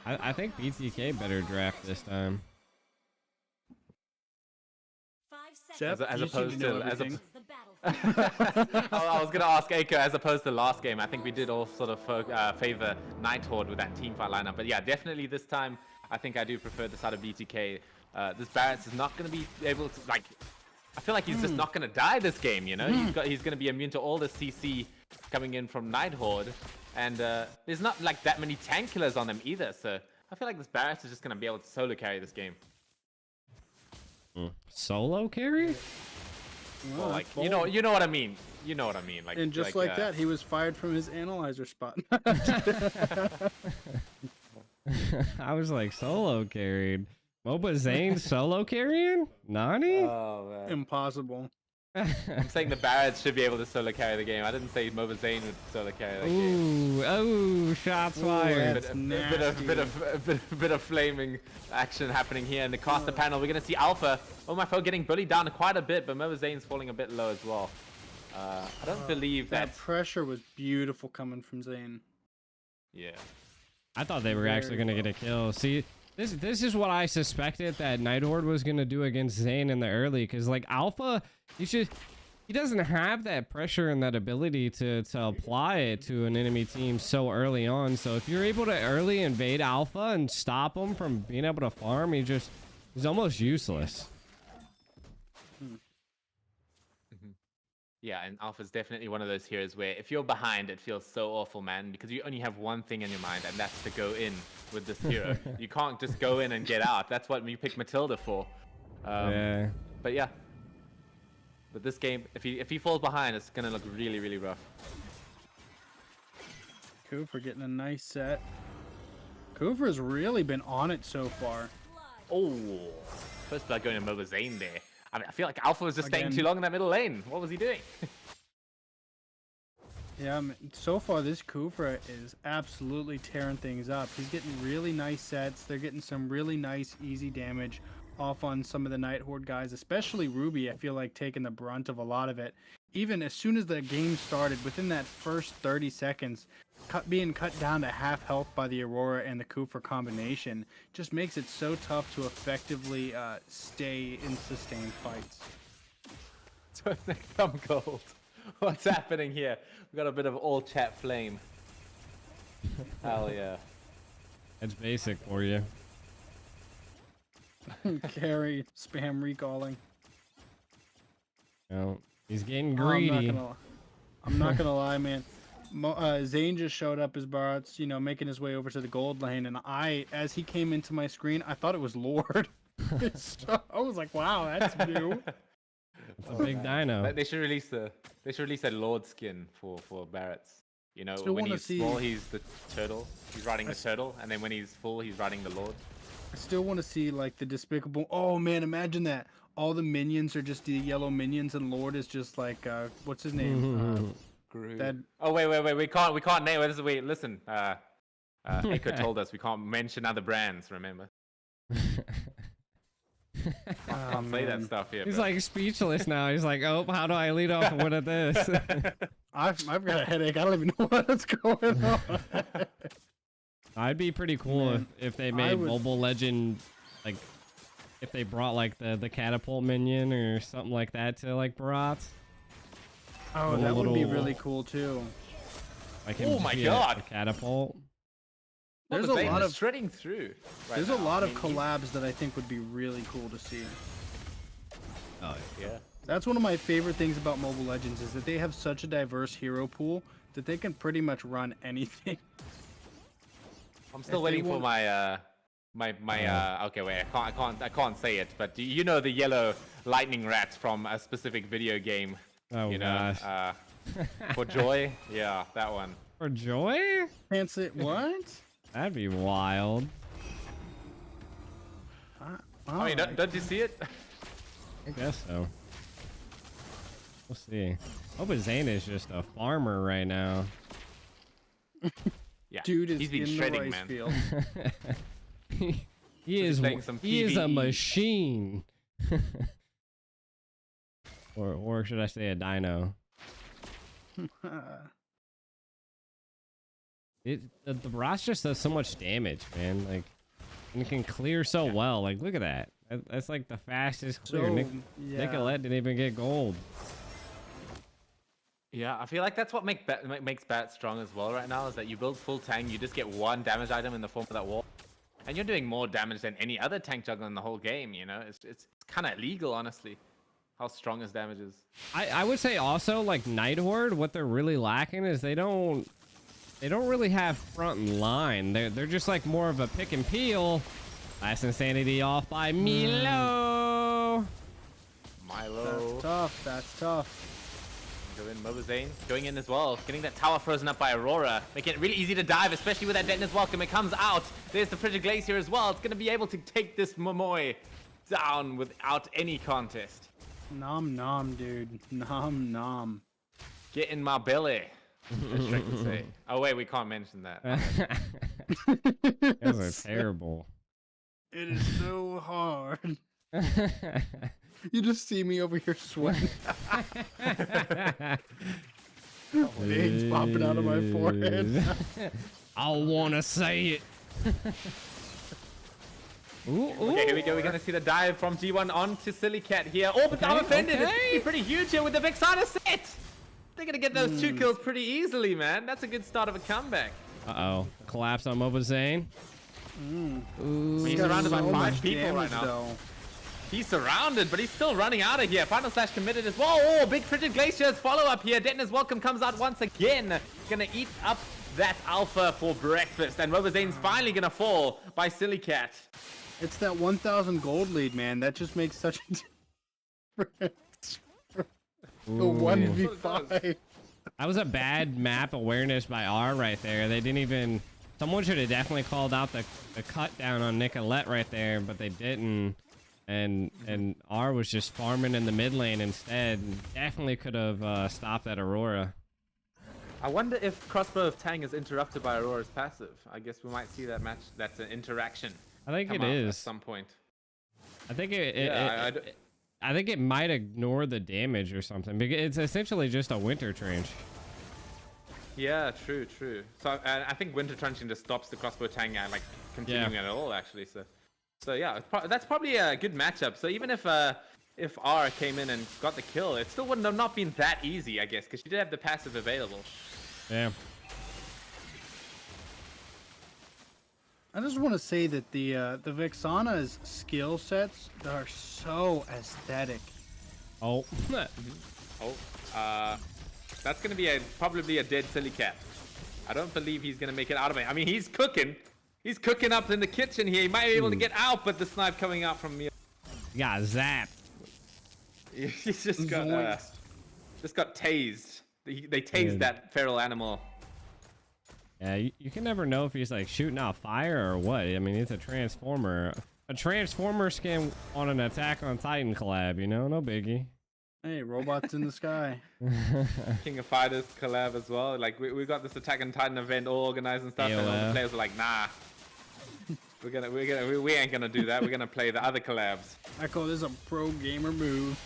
I think BTK better draft this time. Jeff, as opposed to I was gonna ask Aiko, as opposed to last game, I think we did all sort of favor Night Horde with that teamfight lineup. But yeah, definitely this time, I think I do prefer the side of BTK. This Barrett's is not gonna be able to, like, I feel like he's just not gonna die this game. You know, he's gonna be immune to all the CC coming in from Night Horde, and there's not like that many tank killers on them either. So I feel like this Barrett's is just gonna be able to solo carry this game. Solo carry? Well, like, you know what I mean. You know what I mean. Like, and just like that, he was fired from his analyzer spot. I was like, solo carried. Moba Zane solo carrying? Nani? Oh, man. Impossible. I'm saying the Barretts should be able to solo carry the game. I didn't say Moba Zane would solo carry the game. Oh, shots fired. Bit of flaming action happening here in the caster panel. We're going to see Alpha. Oh, my phone getting bullied down quite a bit, but Moba Zane's falling a bit low as well. I don't believe that pressure was beautiful coming from Zane. Yeah. I thought they were actually going to get a kill. See, this is what I suspected that Night Horde was going to do against Zane in the early, because like Alpha, he doesn't have that pressure and that ability to apply it to an enemy team so early on. So if you're able to early invade Alpha and stop him from being able to farm, he's almost useless. Yeah, and Alpha's definitely one of those heroes where if you're behind, it feels so awful, man, because you only have one thing in your mind, and that's to go in with this hero. You can't just go in and get out. That's what you pick Matilda for. Yeah. But yeah. But this game, if he falls behind, it's gonna look really, really rough. Kufra getting a nice set. Kufra's really been on it so far. Oh, first blood going to Moba Zane there. I mean, I feel like Alpha was just staying too long in that middle lane. What was he doing? Yeah, I mean, so far this Kufra is absolutely tearing things up. He's getting really nice sets. They're getting some really nice, easy damage off on some of the Night Horde guys, especially Ruby. I feel like taking the brunt of a lot of it. Even as soon as the game started, within that first 30 seconds, being cut down to half health by the Aurora and the Kufra combination just makes it so tough to effectively stay in sustained fights. So they come gold. What's happening here? We got a bit of all chat flame. Hell yeah. It's basic for you. Carry, spam recalling. No, he's getting greedy. I'm not gonna lie, man. Zane just showed up as Barrett's, making his way over to the gold lane, and as he came into my screen, I thought it was Lord. So, I was like, wow, that's new. It's a big dino. They should release a Lord skin for Barrett's. When he's small, he's the turtle. He's riding the turtle, and then when he's full, he's riding the Lord. I still want to see like the despicable. Oh man, imagine that. All the minions are just the yellow minions, and Lord is just like what's his name? Oh wait, we can't name it. Wait, listen. Echo told us we can't mention other brands, remember? Can't say that stuff here. He's bro. like speechless now. He's like, oh, how do I lead off with one of this? I've got a headache. I don't even know what's going on. I'd be pretty cool Man, if they made Mobile Legend, like, if they brought like the catapult minion or something like that to like Barat. Oh, that would be really cool too. Like Oh my God. A catapult. There's a lot of shredding through. Right There's now. a lot of collabs that I think would be really cool to see. Oh yeah. That's one of my favorite things about Mobile Legends is that they have such a diverse hero pool that they can pretty much run anything. I'm still waiting for my okay, wait, I can't say it, but do you know the yellow lightning rat from a specific video game? Oh you know, gosh. For Joy? Yeah, that one. For Joy? Can't say what? That'd be wild. I mean, don't you see it? I guess so. We'll see. Hope Zane is just a farmer right now. Yeah, dude is he's been in shredding, the rice man. field. he is a PvE. machine. or should I say a dino? The Barat just does so much damage, man. Like, and it can clear so well. Like, look at that. That's like the fastest clear. Nicolette didn't even get gold. Yeah, I feel like that's what makes Bat strong as well right now, is that you build full tank, you just get one damage item in the form of that wall, and you're doing more damage than any other tank juggler in the whole game, you know? It's kind of illegal, honestly, how strong his damage is. I would say also, like, Night Horde, what they're really lacking is they don't really have front line. They're just like more of a pick and peel. Last Insanity off by Milo. Milo. That's tough. Go in, Mobazane going in as well, getting that tower frozen up by Aurora, making it really easy to dive, especially with that Detonus Welcome. It comes out. There's the Frigid Glacier as well. It's going to be able to take this Momoy down without any contest. Nom nom, dude. Nom nom. Get in my belly, as Shrek would say. Oh wait, we can't mention that. Those are terrible. It is so hard. You just see me over here sweating. Veins popping out of my forehead. I wanna say it. Ooh, Okay, here we go. We're gonna see the dive from G1 onto Silly Cat here. Oh, but I'm offended. It's gonna be pretty huge here with the Vexana set. They're gonna get those 2 kills pretty easily, man. That's a good start of a comeback. Uh-oh. Collapse on Mobazane. Ooh. He's surrounded by so 5 much people right damage, now. though. He's surrounded, but he's still running out of here. Final Slash committed as well. Oh, big Frigid Glacier's follow-up here. Detona's Welcome comes out once again. Gonna eat up that Alpha for breakfast. And Robozane's finally gonna fall by Silly Cat. It's that 1,000 gold lead, man. That just makes such a difference. The 1v5. That was a bad map awareness by R right there. They didn't even... Someone should have definitely called out the cut down on Nicolette right there, but they didn't. And R was just farming in the mid lane instead. Definitely could have stopped that Aurora. I wonder if Crossbow of Tang is interrupted by Aurora's passive. I guess we might see that match, that interaction. I think it come up is. at some point. I think I think it might ignore the damage or something, because it's essentially just a winter trench. Yeah, true. So I think Winter Truncheon just stops the Crossbow Tang like continuing at all, actually. So yeah, that's probably a good matchup. So even if R came in and got the kill, it still wouldn't have not been that easy, I guess, because she did have the passive available. Yeah. I just want to say that the Vexana's skill sets are so aesthetic. Oh. That's gonna be probably a dead Silly Cat. I don't believe he's gonna make it out of it. I mean, he's cooking. He's cooking up in the kitchen here. He might be able to get out, but the snipe coming out from me. Yeah, zap. He's just got tased. They tased that feral animal. Yeah, you can never know if he's like shooting out fire or what. I mean, it's a transformer. A transformer skin on an Attack on Titan collab, you know? No biggie. Hey, robots in the sky. King of Fighters collab as well. Like we got this Attack on Titan event all organized and stuff, and all the players are like, nah. We ain't gonna do that. We're gonna play the other collabs. I call this a pro gamer move.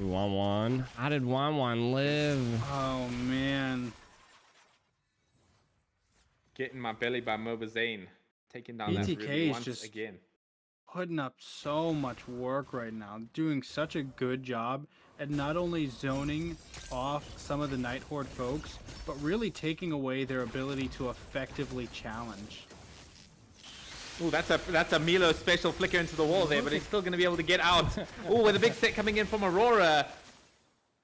Wan. How did Wan live? Oh man. Getting my belly by Mobazane. Taking down that BTK Ruby is once just again. putting up so much work right now, doing such a good job at not only zoning off some of the Night Horde folks, but really taking away their ability to effectively challenge. Ooh, that's a Milo special flicker into the wall there, but he's still going to be able to get out. Ooh, with a big set coming in from Aurora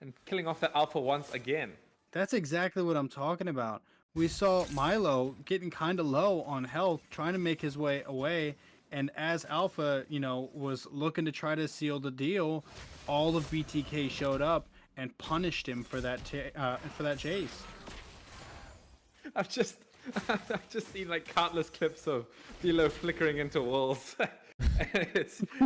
and killing off the Alpha once again. That's exactly what I'm talking about. We saw Milo getting kind of low on health, trying to make his way away, and as Alpha, you know, was looking to try to seal the deal, all of BTK showed up and punished him for that chase. I've just seen like countless clips of Milo flickering into walls.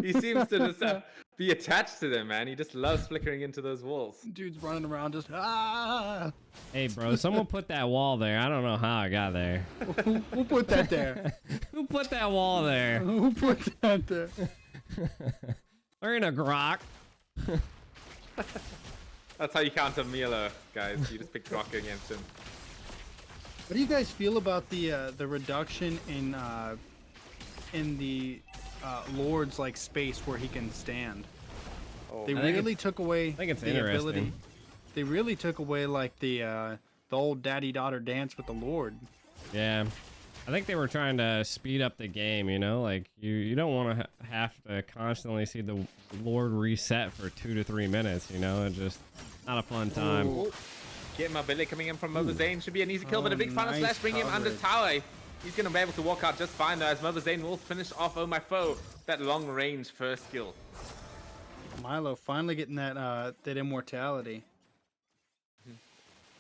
He seems to just be attached to them, man. He just loves flickering into those walls. Dude's running around just ah. Hey, bro, someone put that wall there. I don't know how I got there. Who put that there? Who put that wall there? Who put that there? We're in a grok. That's how you counter Milo, guys. You just pick Grok against him. What do you guys feel about the reduction in the Lord's like space where he can stand? They really took away the ability. They really took away like the old daddy-daughter dance with the Lord. Yeah, I think they were trying to speed up the game. You know, like you don't want to have to constantly see the Lord reset for 2 to 3 minutes. You know, it's just not a fun time. Ooh. Getting my Billy coming in from Mobazane should be an easy kill, but a big final slash bringing him under tower. He's going to be able to walk out just fine though, as Mobazane will finish off Oh My Foe, that long range first skill. Milo finally getting that immortality.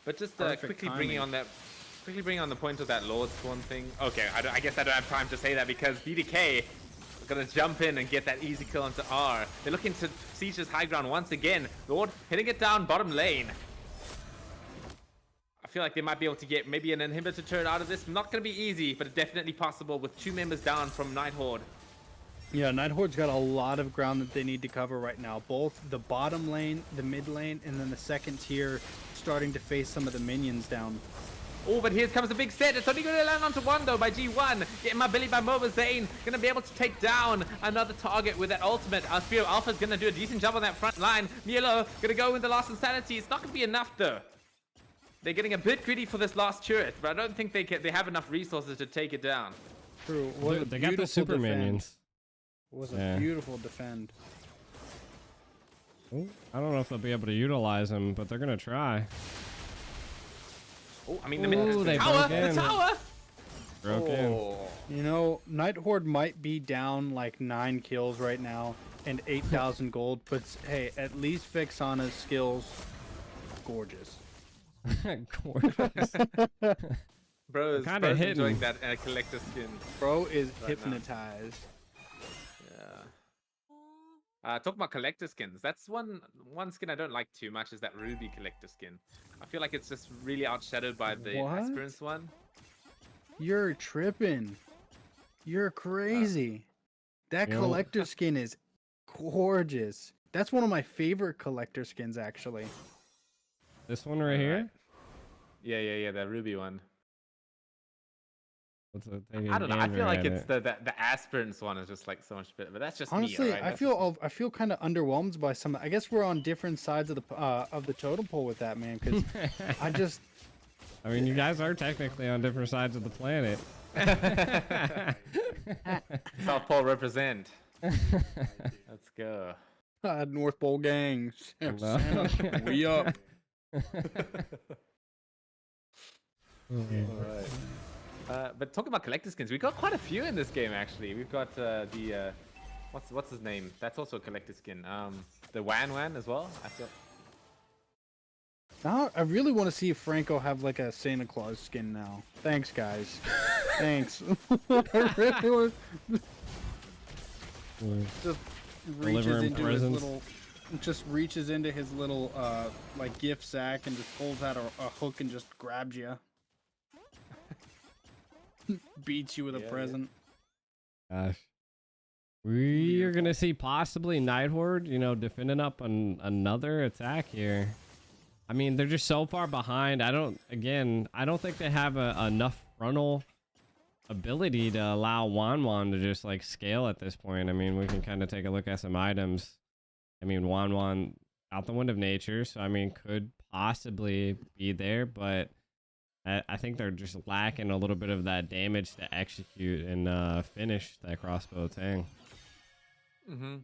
But just quickly bringing on the point of that Lord Swan thing. Okay, I guess I don't have time to say that because BTK are going to jump in and get that easy kill onto R. They're looking to siege his high ground once again. Lord hitting it down bottom lane. I feel like they might be able to get maybe an inhibitor turret out of this. Not going to be easy, but definitely possible with 2 members down from Night Horde. Yeah, Night Horde's got a lot of ground that they need to cover right now. Both the bottom lane, the mid lane, and then the second tier starting to face some of the minions down. Oh, but here comes a big set. It's only going to land onto one, though, by G1. Getting my Billy by Mobazane. Going to be able to take down another target with that ultimate. Spear Alpha's going to do a decent job on that front line. Milo going to go with the last insanity. It's not going to be enough, though. They're getting a bit greedy for this last turret, but I don't think they have enough resources to take it down. True. They got the super minions. Was a beautiful defend. Ooh, I don't know if they'll be able to utilize them, but they're gonna try. Oh, I mean the tower. Broke in. You know, Night Horde might be down like 9 kills right now and 8,000 gold, but hey, at least Vexana's skills, gorgeous. Gorgeous. Bro is enjoying that collector skin. Bro is hypnotized. Yeah. Talk about collector skins. That's one skin I don't like too much is that Ruby collector skin. I feel like it's just really outshadowed by the Aspirants one. You're tripping. You're crazy. That collector skin is gorgeous. That's one of my favorite collector skins, actually. This one right here? Yeah, that Ruby one. I don't know. I feel like it's the Aspirants one is just like so much better, but that's just honestly, me, right? I feel kind of underwhelmed by some. I guess we're on different sides of the totem pole with that, man. Because I mean, you guys are technically on different sides of the planet. South Pole represent. Let's go. North Pole gangs. We up. Alright. But talking about collector skins, we got quite a few in this game actually. We've got what's his name? That's also a collector skin. The Wan as well. I feel. Now I really want to see if Franco have like a Santa Claus skin now. Thanks, guys. Thanks. Just reaches into his little just reaches into his little like gift sack and just pulls out a hook and just grabs you. Beats you with a present. Gosh. We are gonna see possibly Night Horde, you know, defending up on another attack here. I mean, they're just so far behind. I don't think they have enough frontal ability to allow Wanwan to just like scale at this point. I mean, we can kind of take a look at some items. I mean, Wanwan out the wind of nature, so I mean, could possibly be there, but I think they're just lacking a little bit of that damage to execute and finish that crossbow Tang. Mm-hmm.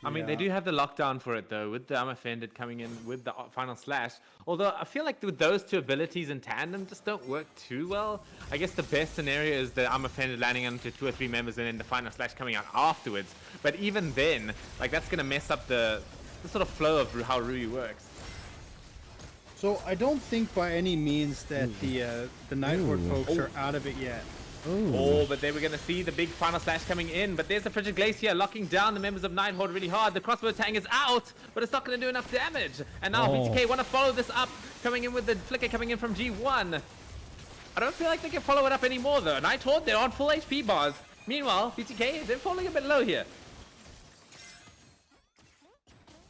I mean, they do have the lockdown for it, though, with the unoffended coming in with the final slash. Although, I feel like with those two abilities in tandem just don't work too well. I guess the best scenario is the unoffended landing onto 2 or 3 members and then the final slash coming out afterwards. But even then, like, that's going to mess up the sort of flow of how Rui works. So, I don't think by any means that the Night Horde folks are out of it yet. Oh, but then we're going to see the big final slash coming in. But there's the Frigid Glacier locking down the members of Night Horde really hard. The crossbow Tang is out, but it's not going to do enough damage. And now BTK want to follow this up, coming in with the flicker coming in from G1. I don't feel like they can follow it up anymore, though. Night Horde, they're on full HP bars. Meanwhile, BTK, they're falling a bit low here.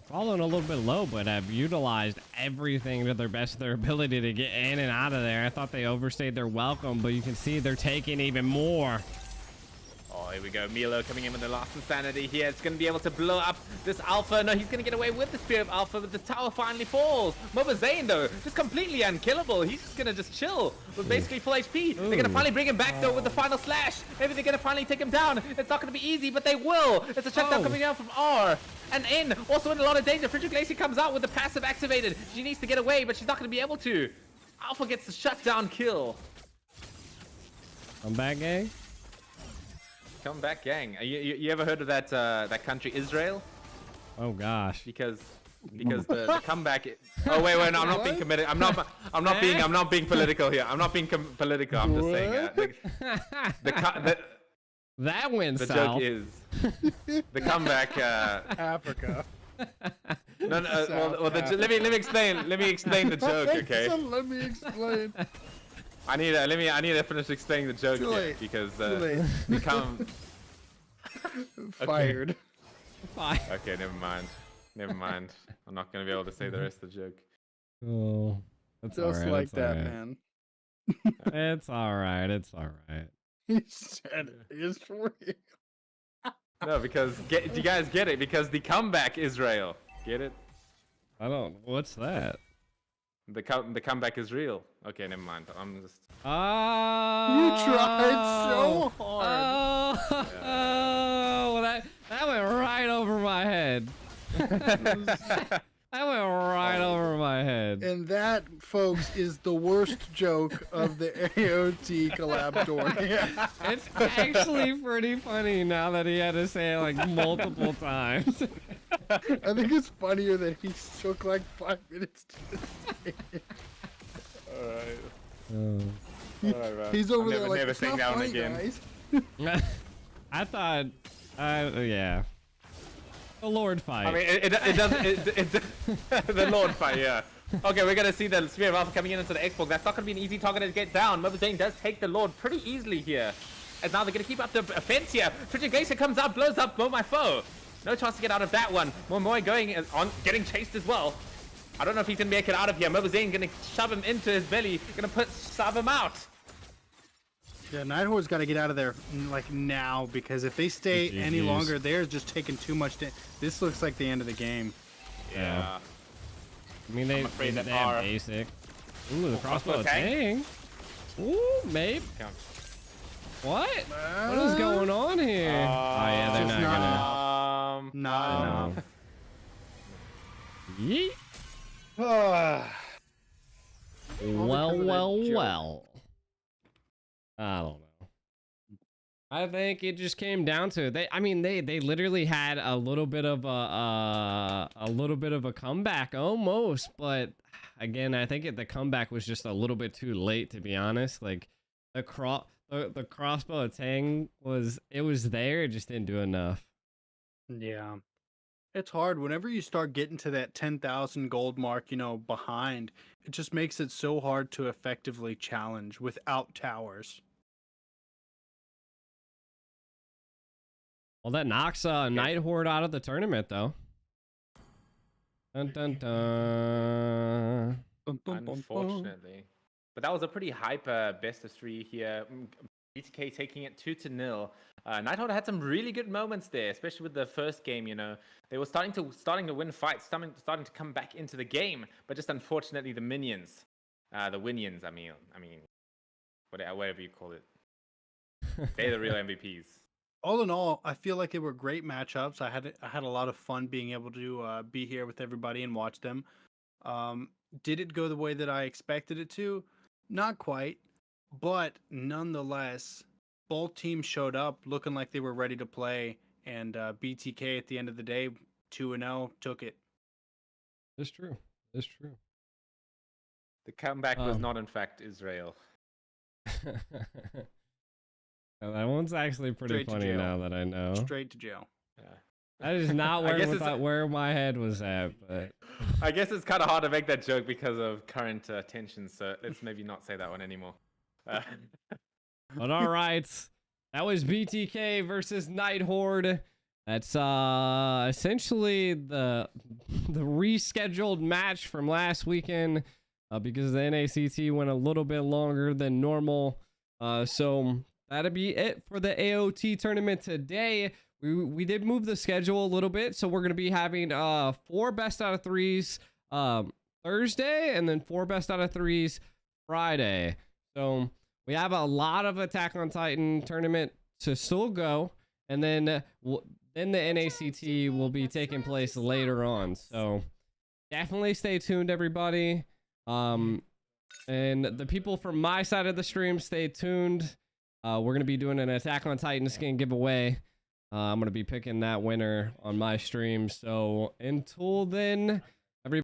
Falling a little bit low, but have utilized everything to their best of their ability to get in and out of there. I thought they overstayed their welcome, but you can see they're taking even more. Oh, here we go. Milo coming in with the last insanity here. It's going to be able to blow up this Alpha. No, he's going to get away with the Spear of Alpha, but the tower finally falls. Moba Zane, though, just completely unkillable. He's just going to just chill with basically full HP. They're going to finally bring him back, though, with the final slash. Maybe they're going to finally take him down. It's not going to be easy, but they will. It's a shutdown coming down from R. And in, also in a lot of danger. Frigid Glacier comes out with the passive activated. She needs to get away, but she's not going to be able to. Alpha gets the shutdown kill. Come back, gang. Come back, gang. You ever heard of that that country Israel? Oh gosh. Because the comeback. Oh wait, no, I'm not being committed. I'm not being political here. I'm not being political. I'm just saying. That went the south. joke is the comeback. Africa. No. Well, let me explain. Let me explain the joke, okay? Let me explain. I need to finish explaining the joke here because become fired. Okay, never mind. I'm not gonna be able to say the rest of the joke. Oh, that's just all right. like that, right. man. It's all right. It's all right. He said it's real. No, because you guys get it because the comeback Israel. Get it? I don't. What's that? The comeback is real. Okay, never mind. I'm just. You tried so hard. Oh, that went right over my head. That went right over my head. And that, folks, is the worst joke of the AOT collab tour. It's actually pretty funny now that he had to say it like multiple times. I think it's funnier that he took like 5 minutes to say it. Alright. He's over there like, never it's sing not that one funny, again. guys. I thought, yeah. The Lord fight. I mean, it does. The Lord fight, yeah. Okay, we're gonna see the Spear of Alpha coming into the Xbox. That's not gonna be an easy target to get down. Moba Zane does take the Lord pretty easily here. And now they're gonna keep up the offense here. Frigid Glacier comes out, blows up Mo My Foe. No chance to get out of that one. Momoy going on, getting chased as well. I don't know if he's gonna make it out of here. Moba Zane gonna shove him into his belly. Gonna shove him out. Yeah, Night Horde's got to get out of there like now because if they stay any longer, they're just taking too much. This looks like the end of the game. Yeah. I mean, they have basic. Ooh, the crossbow Tang. Ooh, maybe. What? What is going on here? Oh yeah, they're not gonna. No. Yeet. Well. I don't know. I think it just came down to it. They literally had a little bit of a comeback almost, but again, I think the comeback was just a little bit too late, to be honest. Like the crossbow Tang was there, it just didn't do enough. Yeah. It's hard whenever you start getting to that 10,000 gold mark, you know, behind. It just makes it so hard to effectively challenge without towers. Well, that knocks Night Horde out of the tournament, though. Dun, dun, dun. Unfortunately. But that was a pretty hyper best of 3 here. BTK taking it 2-0. Night Horde had some really good moments there, especially with the first game, you know. They were starting to win fights, starting to come back into the game, but just unfortunately the minions, the Winions, I mean, whatever you call it. They're the real MVPs. All in all, I feel like they were great matchups. I had a lot of fun being able to be here with everybody and watch them. Did it go the way that I expected it to? Not quite, but nonetheless, both teams showed up looking like they were ready to play, and BTK at the end of the day, 2-0, took it. It's true. It's true. The comeback was not, in fact, Israel. That one's actually pretty funny now that I know. Straight to jail. Yeah. That is not where my head was at, but I guess it's kind of hard to make that joke because of current tensions, so let's maybe not say that one anymore. But all right, that was BTK versus Night Horde. That's essentially the rescheduled match from last weekend because the NACT went a little bit longer than normal. So that'll be it for the AOT tournament today. We did move the schedule a little bit, so we're going to be having 4 best out of 3s Thursday, and then 4 best out of 3s Friday. So we have a lot of Attack on Titan tournament to still go, and then the NACT will be taking place later on. So definitely stay tuned, everybody. And the people from my side of the stream, stay tuned. We're going to be doing an Attack on Titan skin giveaway. I'm going to be picking that winner on my stream. So until then,